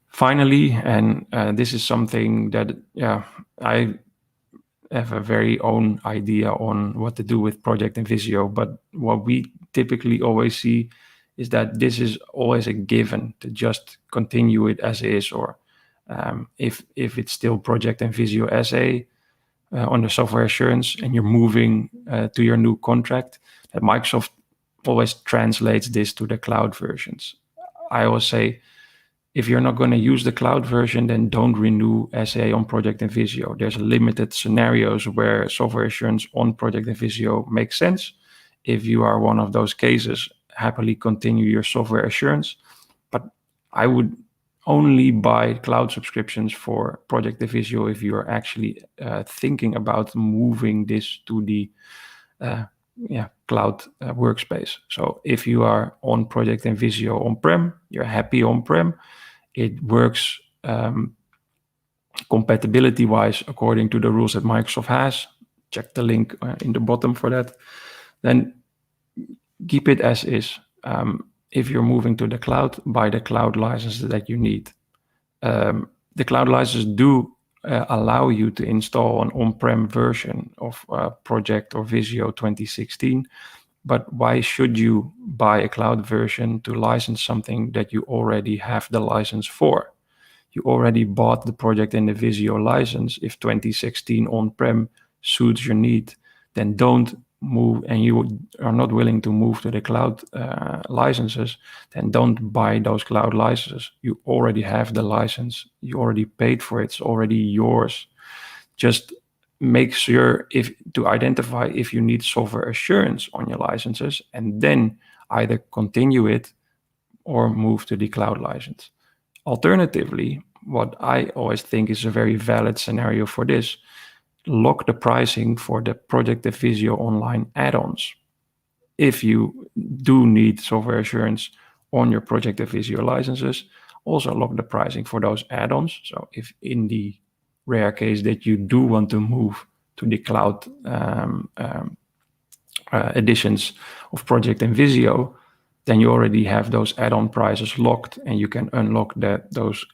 Finally, and this is something that I have a very own idea on what to do with Project and Visio, but what we typically always see is that this is always a given to just continue it as is, or if it's still Project and Visio SA under software assurance and you're moving to your new contract, that Microsoft always translates this to the cloud versions. I always say, if you're not going to use the cloud version, then don't renew SA on Project and Visio. There's limited scenarios where software assurance on Project and Visio makes sense. If you are one of those cases, happily continue your software assurance. But I would only buy cloud subscriptions for Project and Visio if you're actually thinking about moving this to the cloud workspace. So if you are on Project and Visio on-prem, you're happy on-prem, it works compatibility-wise according to the rules that Microsoft has. Check the link in the bottom for that. Then keep it as is. If you're moving to the cloud, buy the cloud licenses that you need. The cloud licenses do allow you to install an on-prem version of Project or Visio 2016. But why should you buy a cloud version to license something that you already have the license for? You already bought the Project and the Visio license. If 2016 on-prem suits your need, then don't move, and you are not willing to move to the cloud licenses, then don't buy those cloud licenses. You already have the license. You already paid for it. It's already yours. Just make sure to identify if you need software assurance on your licenses, and then either continue it or move to the cloud license. Alternatively, what I always think is a very valid scenario for this, lock the pricing for the Project and Visio Online add-ons. If you do need software assurance on your Project and Visio licenses, also lock the pricing for those add-ons. So if in the rare case that you do want to move to the cloud editions of Project and Visio, then you already have those add-on prices locked, and you can unlock those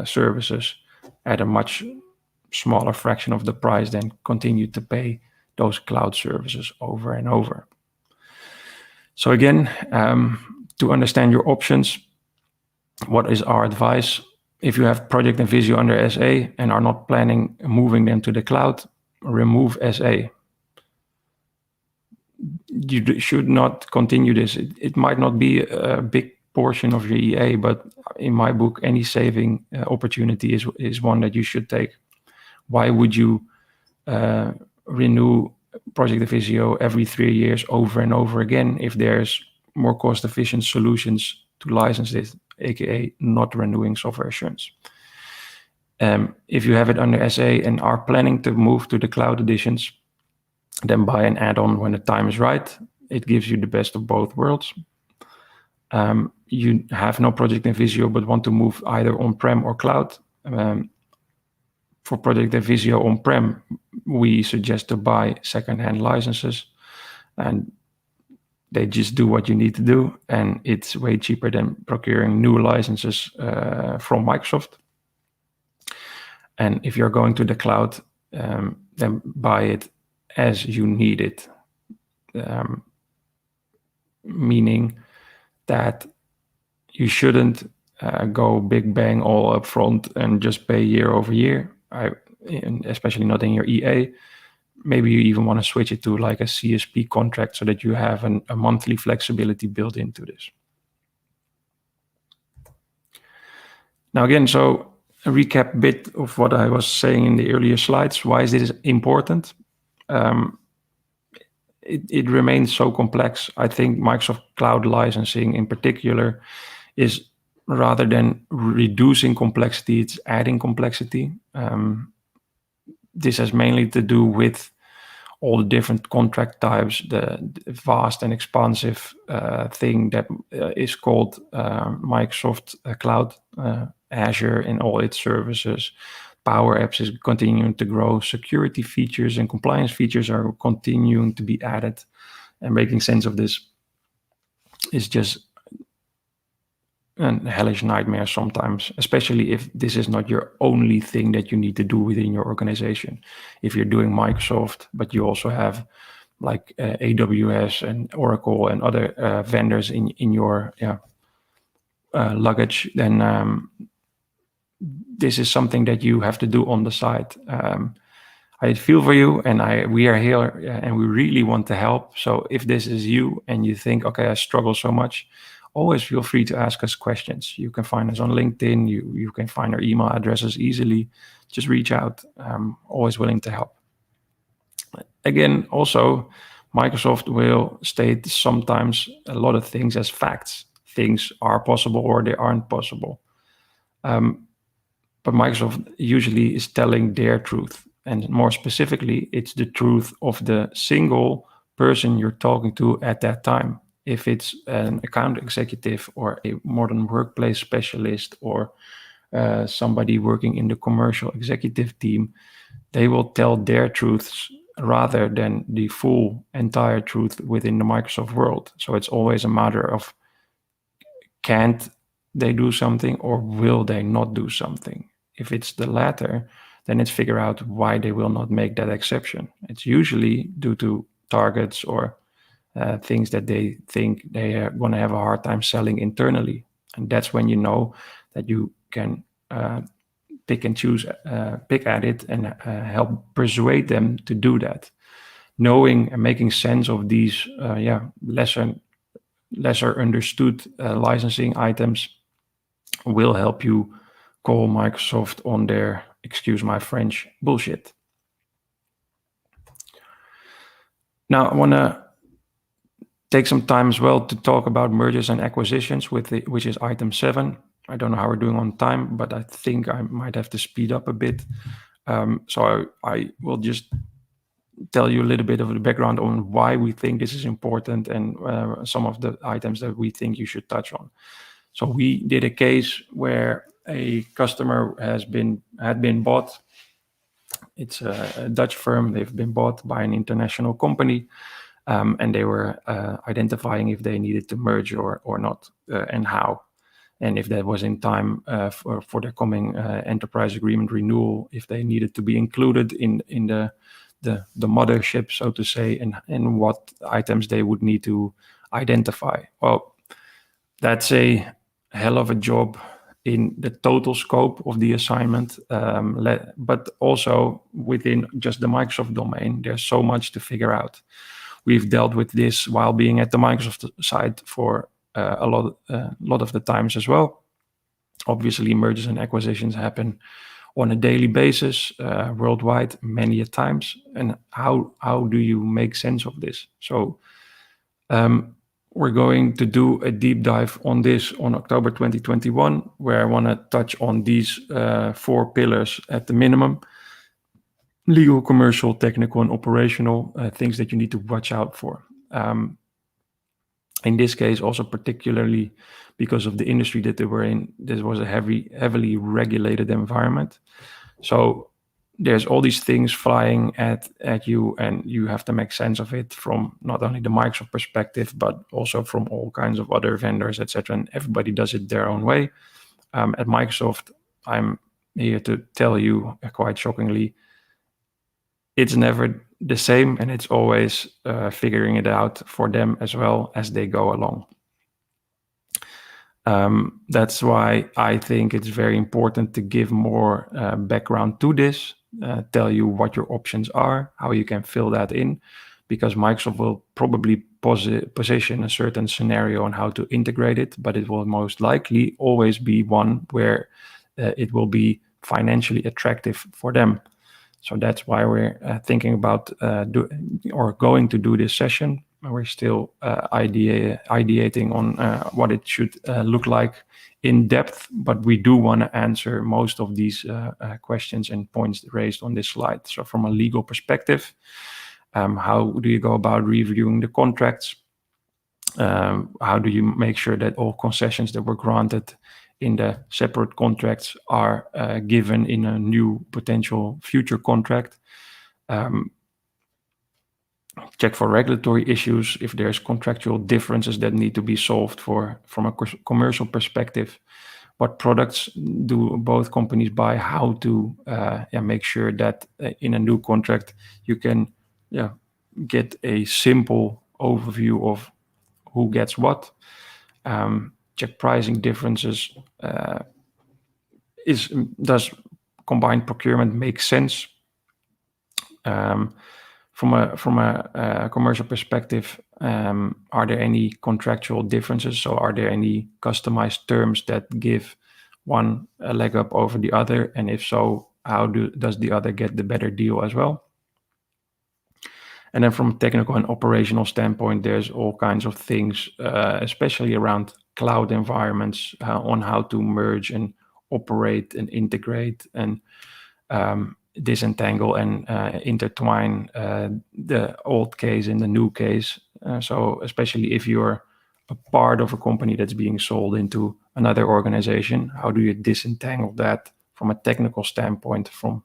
services at a much smaller fraction of the price, then continue to pay those cloud services over and over. So again, to understand your options, what is our advice? If you have Project and Visio under SA and are not planning moving them to the cloud, remove SA. You should not continue this. It might not be a big portion of your EA, but in my book, any saving opportunity is one that you should take. Why would you renew Project and Visio every 3 years over and over again if there's more cost-efficient solutions to license this, aka not renewing software assurance? If you have it under SA and are planning to move to the cloud editions, then buy an add-on when the time is right. It gives you the best of both worlds. you have no project in Visio but want to move either on-prem or cloud, for Project Visio on-prem, we suggest to buy second-hand licenses, and they just do what you need to do, and it's way cheaper than procuring new licenses from Microsoft. And if you're going to the cloud, then buy it as you need it, meaning that you shouldn't go big bang all up front and just pay year over year, especially not in your EA. Maybe you even want to switch it to like a CSP contract so that you have a monthly flexibility built into this. Now again, so a recap bit of what I was saying in the earlier slides. Why is this important? It remains so complex. I think Microsoft Cloud licensing in particular is, rather than reducing complexity, it's adding complexity. This has mainly to do with all the different contract types, the vast and expansive thing that is called Microsoft Cloud, Azure and all its services. Power Apps is continuing to grow. Security features and compliance features are continuing to be added, and making sense of this is just a hellish nightmare sometimes, especially if this is not your only thing that you need to do within your organization. If you're doing Microsoft, but you also have like AWS and Oracle and other vendors in your luggage, then this is something that you have to do on the side. I feel for you, and we are here, and we really want to help. So if this is you and you think, okay, I struggle so much, always feel free to ask us questions. You can find us on LinkedIn. You can find our email addresses easily. Just reach out. I'm always willing to help. Again, also, Microsoft will state sometimes a lot of things as facts. Things are possible or they aren't possible. But Microsoft usually is telling their truth. And more specifically, it's the truth of the single person you're talking to at that time. If it's an account executive or a modern workplace specialist or somebody working in the commercial executive team, they will tell their truths rather than the full entire truth within the Microsoft world. So it's always a matter of, can't they do something or will they not do something? If it's the latter, then it's figure out why they will not make that exception. It's usually due to targets or things that they think they are going to have a hard time selling internally. And that's when you know that you can pick at it and help persuade them to do that. Knowing and making sense of these lesser understood licensing items will help you call Microsoft on their, excuse my French, bullshit. Now, I want to take some time as well to talk about mergers and acquisitions, which is item 7. I don't know how we're doing on time, but I think I might have to speed up a bit. So I will just tell you a little bit of the background on why we think this is important and some of the items that we think you should touch on. So we did a case where a customer had been bought. It's a Dutch firm. They've been bought by an international company, and they were identifying if they needed to merge or not, and how, and if that was in time for their coming enterprise agreement renewal, if they needed to be included in the mothership, so to say, and what items they would need to identify. Well, that's a hell of a job in the total scope of the assignment, but also within just the Microsoft domain, there's so much to figure out. We've dealt with this while being at the Microsoft side for a lot of the times as well. Obviously, mergers and acquisitions happen on a daily basis worldwide, many a times. And how do you make sense of this? So we're going to do a deep dive on this on October 2021, where I want to touch on these 4 pillars at the minimum: legal, commercial, technical, and operational, things that you need to watch out for. In this case, also particularly because of the industry that they were in, this was a heavily regulated environment. So there's all these things flying at you, and you have to make sense of it from not only the Microsoft perspective, but also from all kinds of other vendors, etc. And everybody does it their own way. At Microsoft, I'm here to tell you, quite shockingly, it's never the same, and it's always figuring it out for them as well as they go along. That's why I think it's very important to give more background to this, tell you what your options are, how you can fill that in, because Microsoft will probably position a certain scenario on how to integrate it, but it will most likely always be one where it will be financially attractive for them. So that's why we're thinking about going to do this session. We're still ideating on what it should look like in depth, but we do want to answer most of these questions and points raised on this slide. So from a legal perspective, how do you go about reviewing the contracts? How do you make sure that all concessions that were granted in the separate contracts are given in a new potential future contract? Check for regulatory issues, if there's contractual differences that need to be solved from a commercial perspective. What products do both companies buy? How to make sure that in a new contract you can get a simple overview of who gets what. Check pricing differences. Does combined procurement make sense? From a commercial perspective, are there any contractual differences? So are there any customized terms that give one a leg up over the other? And if so, how does the other get the better deal as well? And then from a technical and operational standpoint, there's all kinds of things, especially around cloud environments, on how to merge and operate and integrate and disentangle and intertwine the old case and the new case. So especially if you're a part of a company that's being sold into another organization, how do you disentangle that from a technical standpoint, from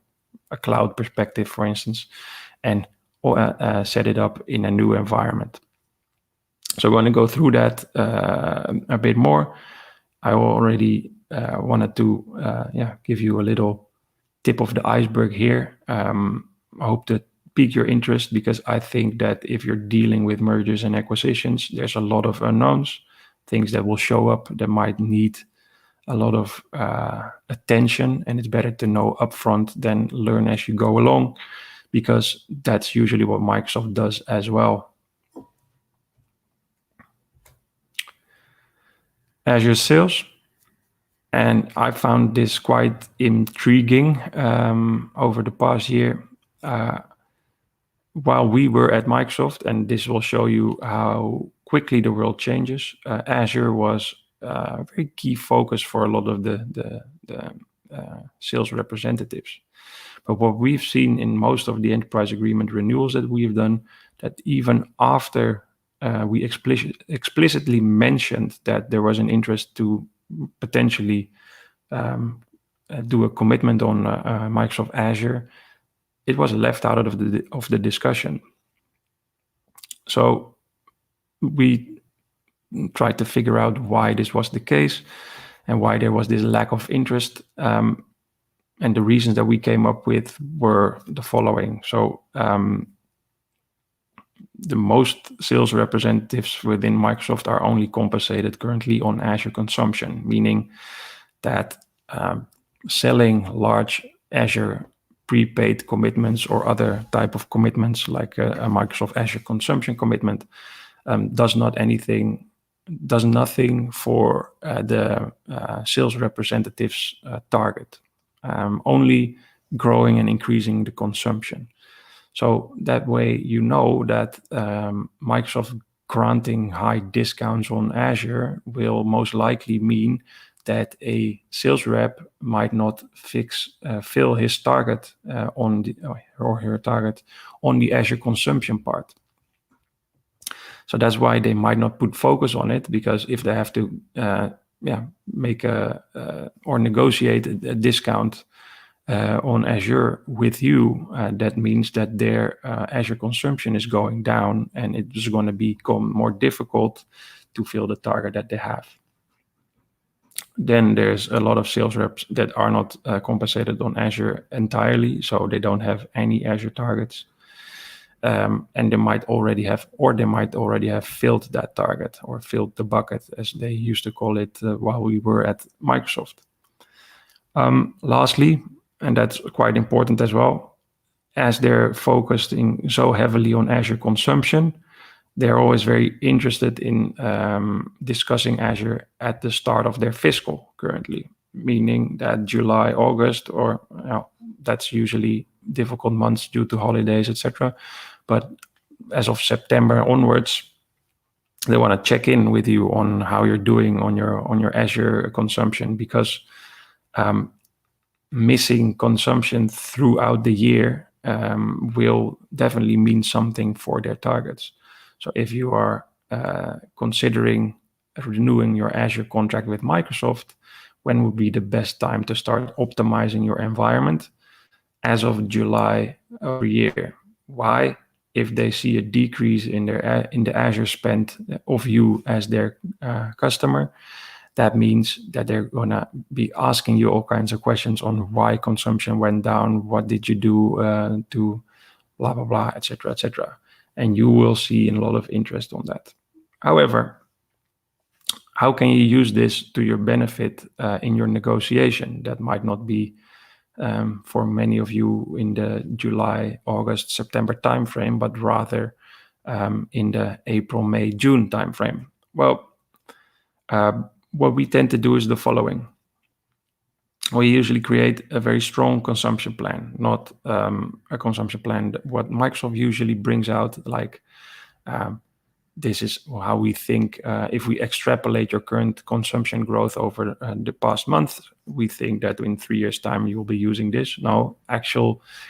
a cloud perspective, for instance, and set it up in a new environment? So I'm going to go through that a bit more. I already wanted to give you a little tip of the iceberg here. I hope to pique your interest, because I think that if you're dealing with mergers and acquisitions, there's a lot of unknowns, things that will show up that might need a lot of attention, and it's better to know upfront than learn as you go along, because that's usually what Microsoft does as well. Azure sales. And I found this quite intriguing over the past year. While we were at Microsoft, and this will show you how quickly the world changes, Azure was a very key focus for a lot of the sales representatives. But what we've seen in most of the enterprise agreement renewals that we've done, that even after we explicitly mentioned that there was an interest to potentially do a commitment on Microsoft Azure, it was left out of the discussion. So we tried to figure out why this was the case and why there was this lack of interest. And the reasons that we came up with were the following. So the most sales representatives within Microsoft are only compensated currently on Azure consumption, meaning that selling large Azure prepaid commitments or other type of commitments like a Microsoft Azure consumption commitment does nothing for the sales representatives target, only growing and increasing the consumption. So that way, you know that Microsoft granting high discounts on Azure will most likely mean that a sales rep might not fill his target or her target on the Azure consumption part. So that's why they might not put focus on it, because if they have to make or negotiate a discount on Azure with you, that means that their Azure consumption is going down, and it is going to become more difficult to fill the target that they have. Then there's a lot of sales reps that are not compensated on Azure entirely, so they don't have any Azure targets. And they might already have filled that target, or filled the bucket, as they used to call it while we were at Microsoft. Lastly, and that's quite important as well, as they're focusing so heavily on Azure consumption, they're always very interested in discussing Azure at the start of their fiscal currently, meaning that July, August, or that's usually difficult months due to holidays, etc. But as of September onwards, they want to check in with you on how you're doing on your Azure consumption, because missing consumption throughout the year will definitely mean something for their targets. So if you are considering renewing your Azure contract with Microsoft, when would be the best time to start optimizing your environment? As of July every year. Why? If they see a decrease in the Azure spend of you as their customer, that means that they're gonna be asking you all kinds of questions on why consumption went down, what did you do to blah blah blah, etc., etc. And you will see a lot of interest on that. However, how can you use this to your benefit in your negotiation? That might not be for many of you in the July, August, September timeframe, but rather in the April, May, June timeframe. Well, what we tend to do is the following. We usually create a very strong consumption plan, not a consumption plan. What Microsoft usually brings out, like this is how we think. If we extrapolate your current consumption growth over the past month, we think that in 3 years' time you will be using this. Now,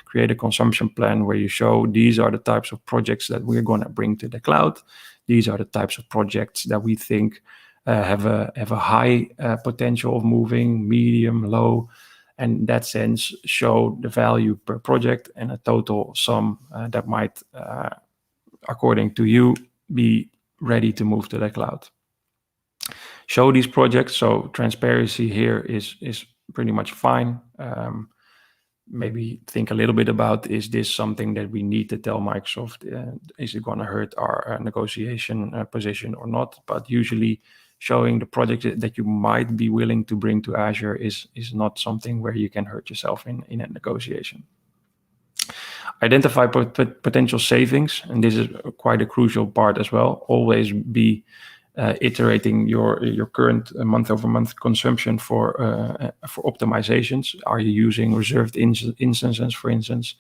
create a consumption plan where you show these are the types of projects that we're going to bring to the cloud. These are the types of projects that we think have a high potential of moving, medium, low, and in that sense show the value per project and a total sum that might, according to you, be ready to move to the cloud. Show these projects, so transparency here is pretty much fine. Maybe think a little bit about, is this something that we need to tell Microsoft? Is it going to hurt our negotiation position or not? But usually showing the project that you might be willing to bring to Azure is not something where you can hurt yourself in a negotiation. Identify potential savings, and this is quite a crucial part as well. Always be iterating your current month-over-month consumption for optimizations. Are you using reserved instances, for instance?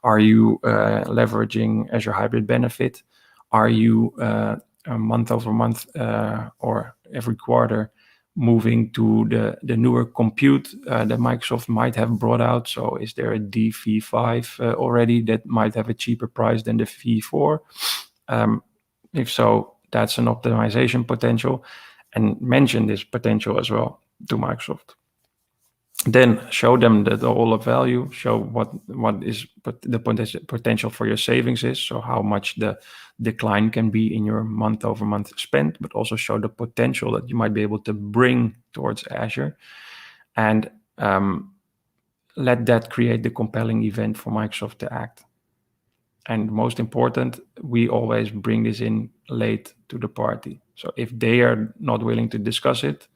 Are you leveraging Azure Hybrid Benefit? Are you month-over-month or every quarter moving to the newer compute that Microsoft might have brought out? So is there a DV5 already that might have a cheaper price than the V4? If so, that's an optimization potential, and mention this potential as well to Microsoft. Then show them that all of value, show what is the potential for your savings is, so how much the decline can be in your month-over-month spend, but also show the potential that you might be able to bring towards Azure, and let that create the compelling event for Microsoft to act. And most important, we always bring this in late to the party. So if they are not willing to discuss it,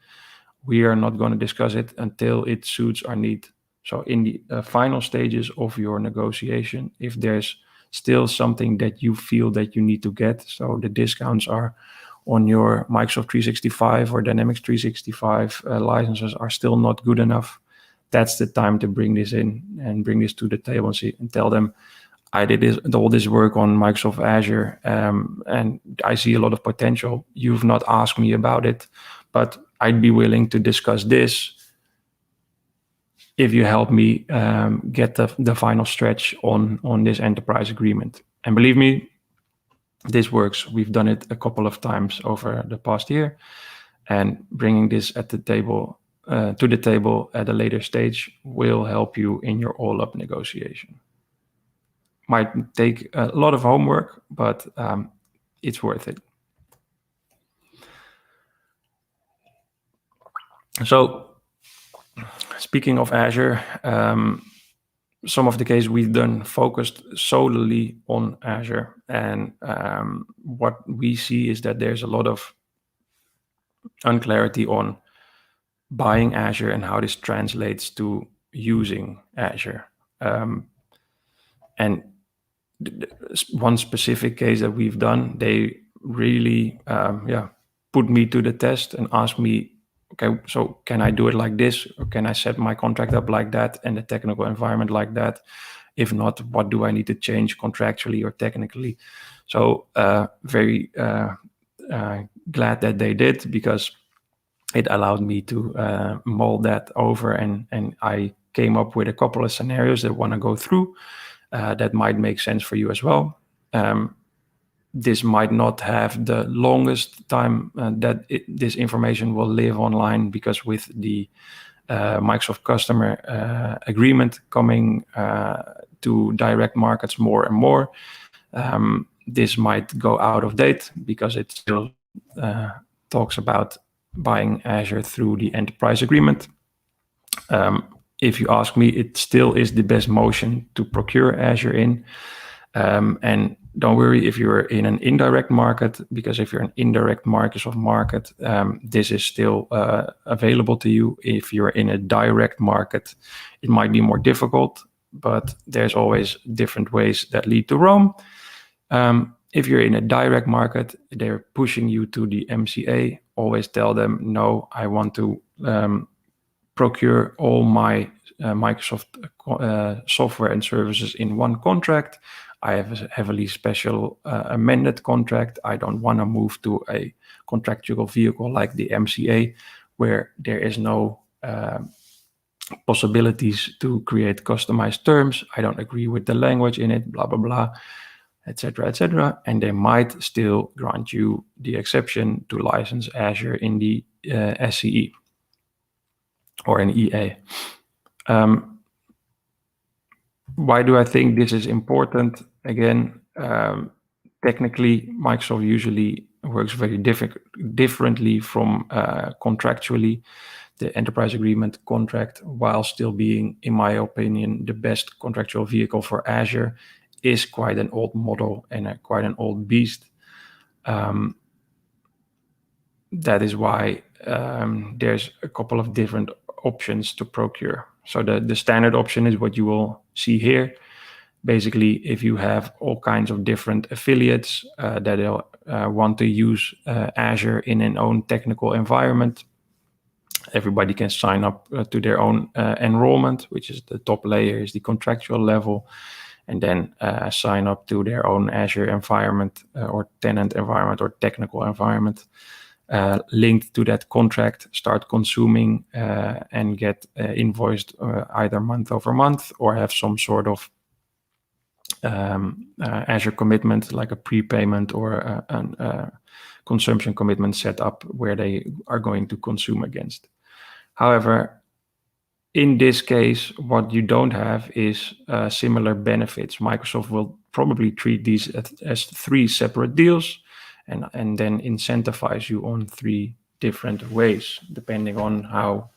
we are not going to discuss it until it suits our need. So in the final stages of your negotiation, if there's still something that you feel that you need to get, so the discounts are on your Microsoft 365 or Dynamics 365 licenses are still not good enough, that's the time to bring this in and bring this to the table and tell them, I did all this work on Microsoft Azure and I see a lot of potential. You've not asked me about it, but I'd be willing to discuss this if you help me get the final stretch on this enterprise agreement. And believe me, This works. We've done it a couple of times over the past year, and bringing this at the table to the table at a later stage will help you in your all-up negotiation. Might take a lot of homework, but it's worth it. So, speaking of Azure, some of the case we've done focused solely on Azure, and what we see is that there's a lot of unclarity on buying Azure and how this translates to using Azure. And one specific case that we've done, they really put me to the test and asked me, okay, so can I do it like this, or can I set my contract up like that and the technical environment like that? If not, what do I need to change contractually or technically? So very glad that they did, because it allowed me to mold that over, and I came up with a couple of scenarios that I want to go through that might make sense for you as well. This might not have the longest time that this information will live online, because with the Microsoft customer agreement coming to direct markets more and more, this might go out of date, because it still talks about buying Azure through the enterprise agreement. If you ask me, it still is the best motion to procure Azure in. And don't worry if you're in an indirect market, because if you're an indirect Microsoft market, this is still available to you. If you're in a direct market, it might be more difficult, but there's always different ways that lead to Rome. If you're in a direct market, they're pushing you to the MCA. Always tell them, no, I want to procure all my Microsoft software and services in one contract. I have a heavily special amended contract. I don't want to move to a contractual vehicle like the MCA, where there is no possibilities to create customized terms. I don't agree with the language in it, blah, blah, blah, etc., etc. And they might still grant you the exception to license Azure in the SCE or an EA. Why do I think this is important? Again, technically, Microsoft usually works very differently from contractually. The enterprise agreement contract, while still being, in my opinion, the best contractual vehicle for Azure, is quite an old model and quite an old beast. That is why there's a couple of different options to procure. So the standard option is what you will see here. Basically, if you have all kinds of different affiliates that want to use Azure in an own technical environment, everybody can sign up to their own enrollment, which is the top layer, is the contractual level, and then sign up to their own Azure environment or tenant environment or technical environment. Linked to that contract, start consuming and get invoiced either month over month, or have some sort of Azure commitment, like a prepayment or a consumption commitment set up where they are going to consume against. However, in this case, what you don't have is similar benefits. Microsoft will probably treat these as 3 separate deals, and then incentivize you on 3 different ways, depending on how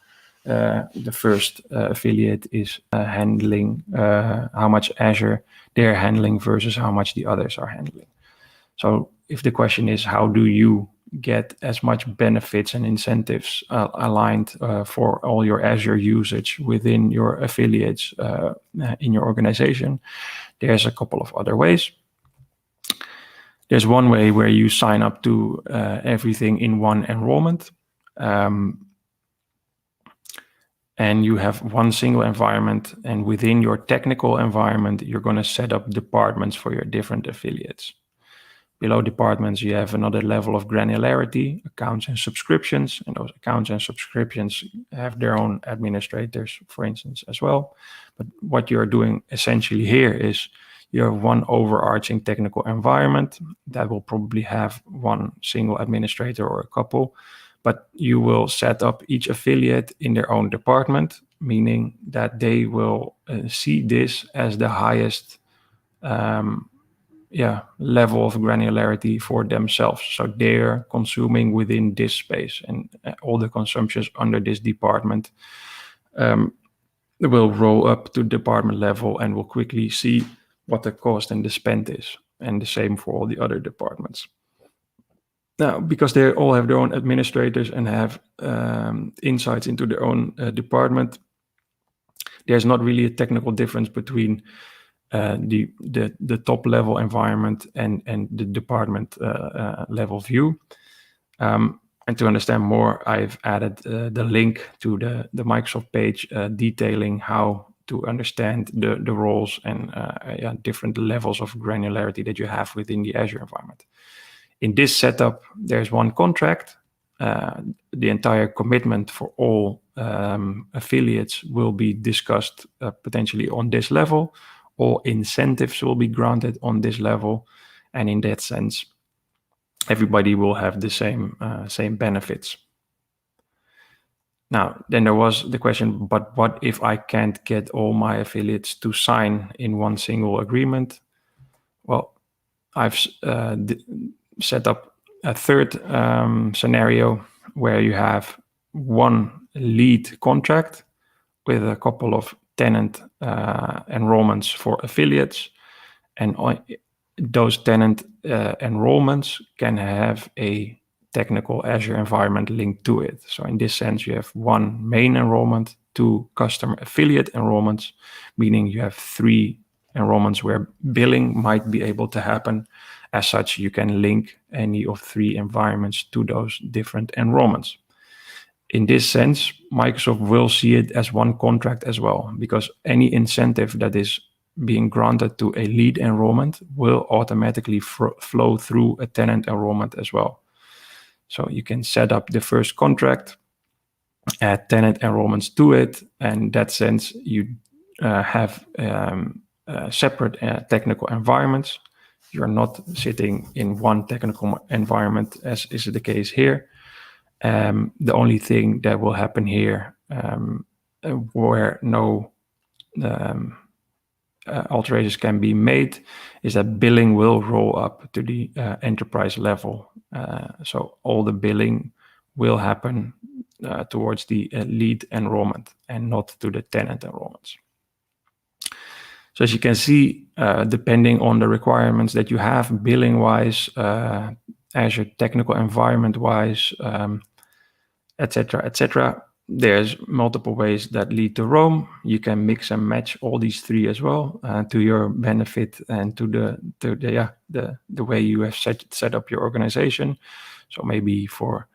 the first affiliate is handling, how much Azure they're handling versus how much the others are handling. So if the question is, how do you get as much benefits and incentives aligned for all your Azure usage within your affiliates in your organization, there's a couple of other ways. There's one way where you sign up to everything in one enrollment, and you have one single environment, and within your technical environment, you're going to set up departments for your different affiliates. Below departments, you have another level of granularity, accounts and subscriptions, and those accounts and subscriptions have their own administrators, for instance, as well. But what you're doing essentially here is you have one overarching technical environment that will probably have one single administrator or a couple, but you will set up each affiliate in their own department, meaning that they will see this as the highest level of granularity for themselves. So they're consuming within this space, and all the consumptions under this department will roll up to department level and will quickly see what the cost and the spend is. And the same for all the other departments. Now, because they all have their own administrators and have insights into their own department, there's not really a technical difference between the top level environment and the department level view. And to understand more, I've added the link to the Microsoft page detailing how to understand the roles and different levels of granularity that you have within the Azure environment. In this setup, there's one contract. The entire commitment for all affiliates will be discussed potentially on this level. All incentives will be granted on this level. And in that sense, everybody will have the same benefits. Now, then there was the question, but what if I can't get all my affiliates to sign in one single agreement? Well, I've set up a third scenario where you have one lead contract with a couple of tenant enrollments for affiliates, and those tenant enrollments can have a technical Azure environment linked to it. So in this sense, you have one main enrollment, two customer affiliate enrollments, meaning you have three enrollments where billing might be able to happen. As such, you can link any of three environments to those different enrollments. In this sense, Microsoft will see it as one contract as well, because any incentive that is being granted to a lead enrollment will automatically flow through a tenant enrollment as well. So you can set up the first contract, add tenant enrollments to it, and in that sense, you have separate technical environments. You're not sitting in one technical environment, as is the case here. The only thing that will happen here, where no alterations can be made, is that billing will roll up to the enterprise level. So all the billing will happen towards the lead enrollment and not to the tenant enrollments. So as you can see, depending on the requirements that you have billing-wise, Azure technical environment-wise, etc., there's multiple ways that lead to Rome. You can mix and match all these three as well to your benefit and to the way you have set up your organization. So maybe for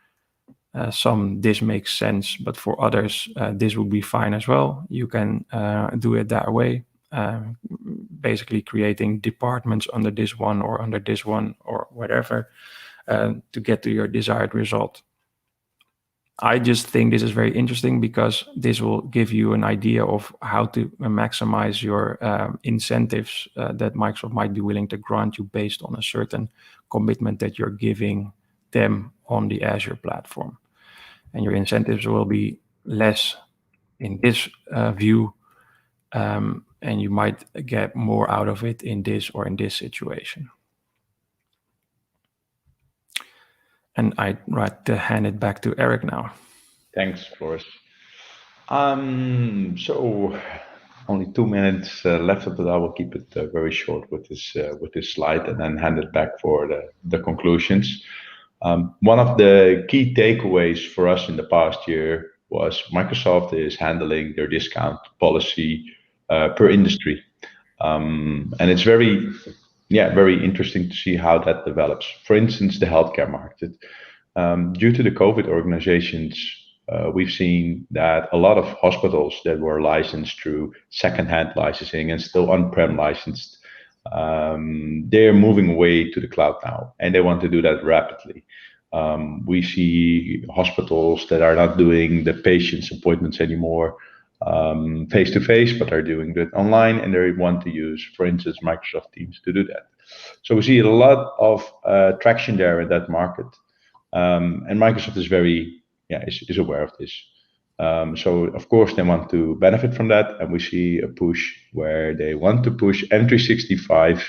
some this makes sense, but for others this would be fine as well. You can do it that way, basically creating departments under this one or under this one or whatever to get to your desired result. I just think this is very interesting because this will give you an idea of how to maximize your incentives that Microsoft might be willing to grant you based on a certain commitment that you're giving them on the Azure platform. And your incentives will be less in this view, and you might get more out of it in this or in this situation. And I'd like to hand it back to Eric now. Thanks, Floris. So only 2 minutes left, but I will keep it very short with this slide and then hand it back for the conclusions. One of the key takeaways for us in the past year was Microsoft is handling their discount policy per industry, and it's very interesting to see how that develops. For instance, the healthcare market. Due to the COVID organizations, we've seen that a lot of hospitals that were licensed through second-hand licensing and still on-prem licensed, they're moving away to the cloud now, and they want to do that rapidly. We see hospitals that are not doing the patient's appointments anymore. face-to-face, but are doing it online, and they want to use, for instance, Microsoft Teams to do that. So we see a lot of traction there in that market, and Microsoft is is aware of this. So of course they want to benefit from that, and we see a push where they want to push M365,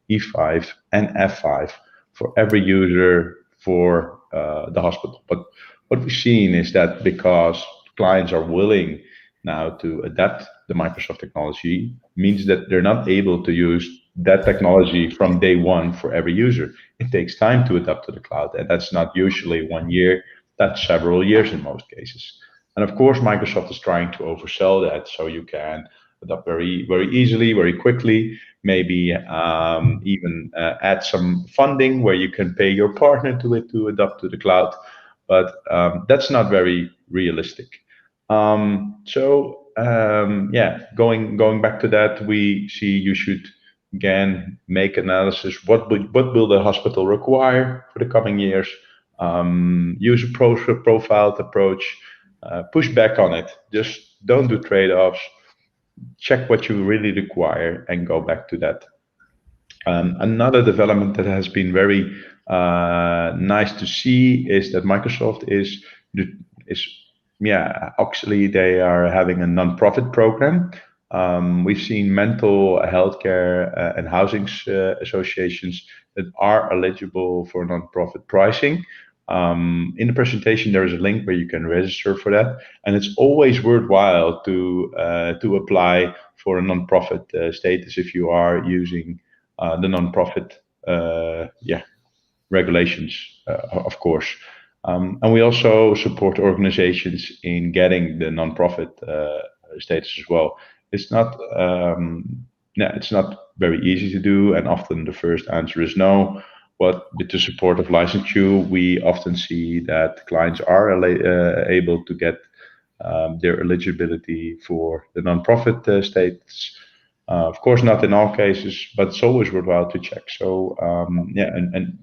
E5, and F5 for every user for the hospital. But what we've seen is that because clients are willing now to adapt the Microsoft technology, means that they're not able to use that technology from day one for every user. It takes time to adapt to the cloud, and that's not usually 1 year, that's several years in most cases. And of course, Microsoft is trying to oversell that, so you can adapt very, very easily, very quickly, maybe even add some funding where you can pay your partner to it to adapt to the cloud. But that's not very realistic. Going back to that, we see you should again make analysis. What will the hospital require for the coming years? Use a profiled approach. Push back on it. Just don't do trade-offs. Check what you really require and go back to that. Another development that has been very nice to see is that Microsoft actually they are having a non-profit program. We've seen mental health care and housing associations that are eligible for non-profit pricing. In the presentation, there is a link where you can register for that, and it's always worthwhile to apply for a non-profit status if you are using the non-profit regulations, of course. And we also support organizations in getting the non-profit status as well. It's not very easy to do, and often the first answer is no. But with the support of LicenseQ, we often see that clients are able to get their eligibility for the non-profit status. Of course, not in all cases, but it's always worthwhile to check. So and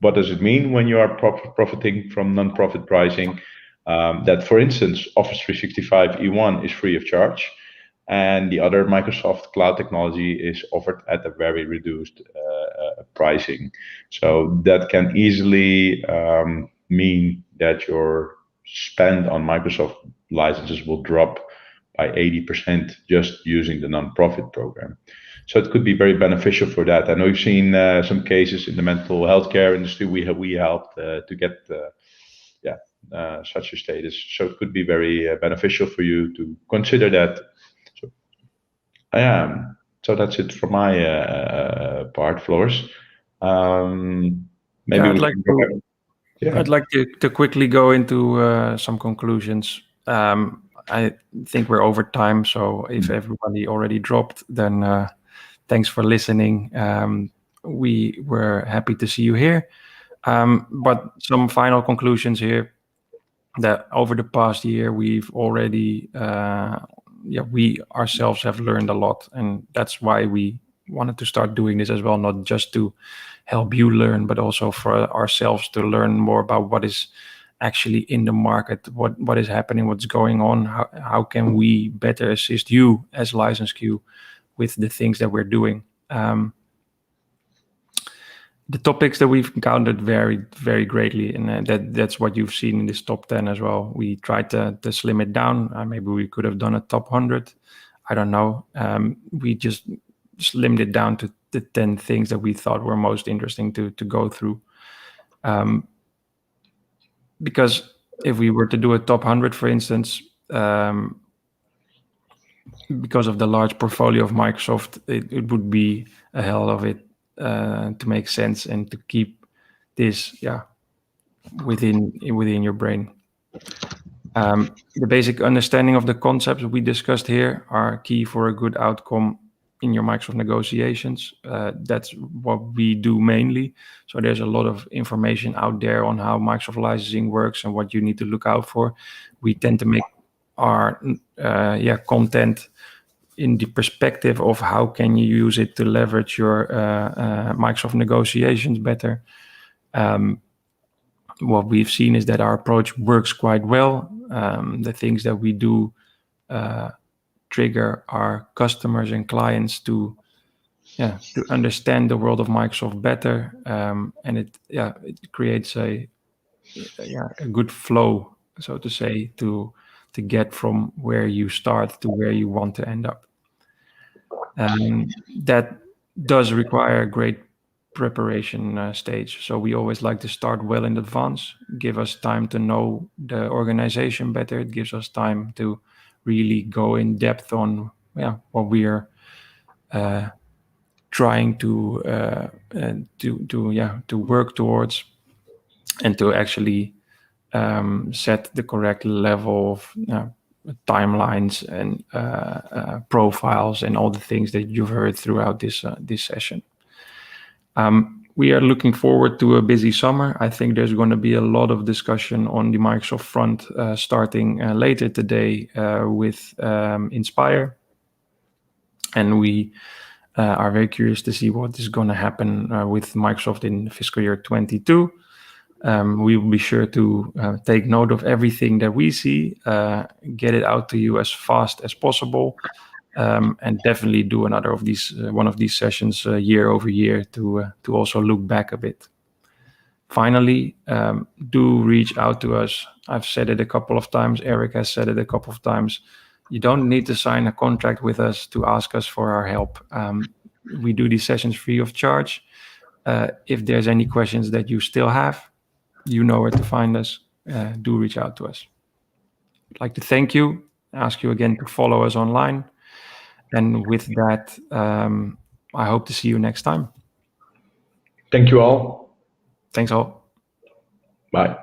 what does it mean when you are profiting from non-profit pricing? That, for instance, Office 365 E1 is free of charge, and the other Microsoft cloud technology is offered at a very reduced pricing. So that can easily mean that your spend on Microsoft licenses will drop by 80% just using the non-profit program. So it could be very beneficial for that. I know we've seen some cases in the mental health care industry. We helped to get such a status. So it could be very beneficial for you to consider that. So that's it for my part, Floris. Maybe I'd like to quickly go into some conclusions. I think we're over time, so if everybody already dropped, then thanks for listening. We were happy to see you here. But some final conclusions here, that over the past year, we've already, we ourselves have learned a lot. And that's why we wanted to start doing this as well, not just to help you learn, but also for ourselves to learn more about what is actually in the market, what is happening, what's going on, how can we better assist you as LicenseQ with the things that we're doing. The topics that we've encountered vary very greatly, and that's what you've seen in this top 10 as well. We tried to slim it down. Maybe we could have done a top 100. I don't know. We just slimmed it down to the 10 things that we thought were most interesting to go through. Because if we were to do a top 100, for instance, because of the large portfolio of Microsoft, it would be a hell of it to make sense and to keep this within your brain. The basic understanding of the concepts we discussed here are key for a good outcome in your Microsoft negotiations. That's what we do mainly. So there's a lot of information out there on how Microsoft licensing works and what you need to look out for. We tend to make our content in the perspective of how can you use it to leverage your Microsoft negotiations better. What we've seen is that our approach works quite well. The things that we do trigger our customers and clients to understand the world of Microsoft better, and it creates a good flow, so to say, to get from where you start to where you want to end up. That does require a great preparation stage. So we always like to start well in advance, give us time to know the organization better. It gives us time to really go in depth on what we are trying to work towards, and to actually set the correct level of timelines and profiles and all the things that you've heard throughout this session. We are looking forward to a busy summer. I think there's going to be a lot of discussion on the Microsoft front starting later today with Inspire. And we are very curious to see what is going to happen with Microsoft in fiscal year 22. We will be sure to take note of everything that we see, get it out to you as fast as possible, and definitely do one of these sessions year over year to also look back a bit. Finally, do reach out to us. I've said it a couple of times. Eric has said it a couple of times. You don't need to sign a contract with us to ask us for our help. We do these sessions free of charge. If there's any questions that you still have, you know where to find us. Do reach out to us. I'd like to thank you, ask you again to follow us online. And with that, I hope to see you next time. Thank you all. Thanks all. Bye.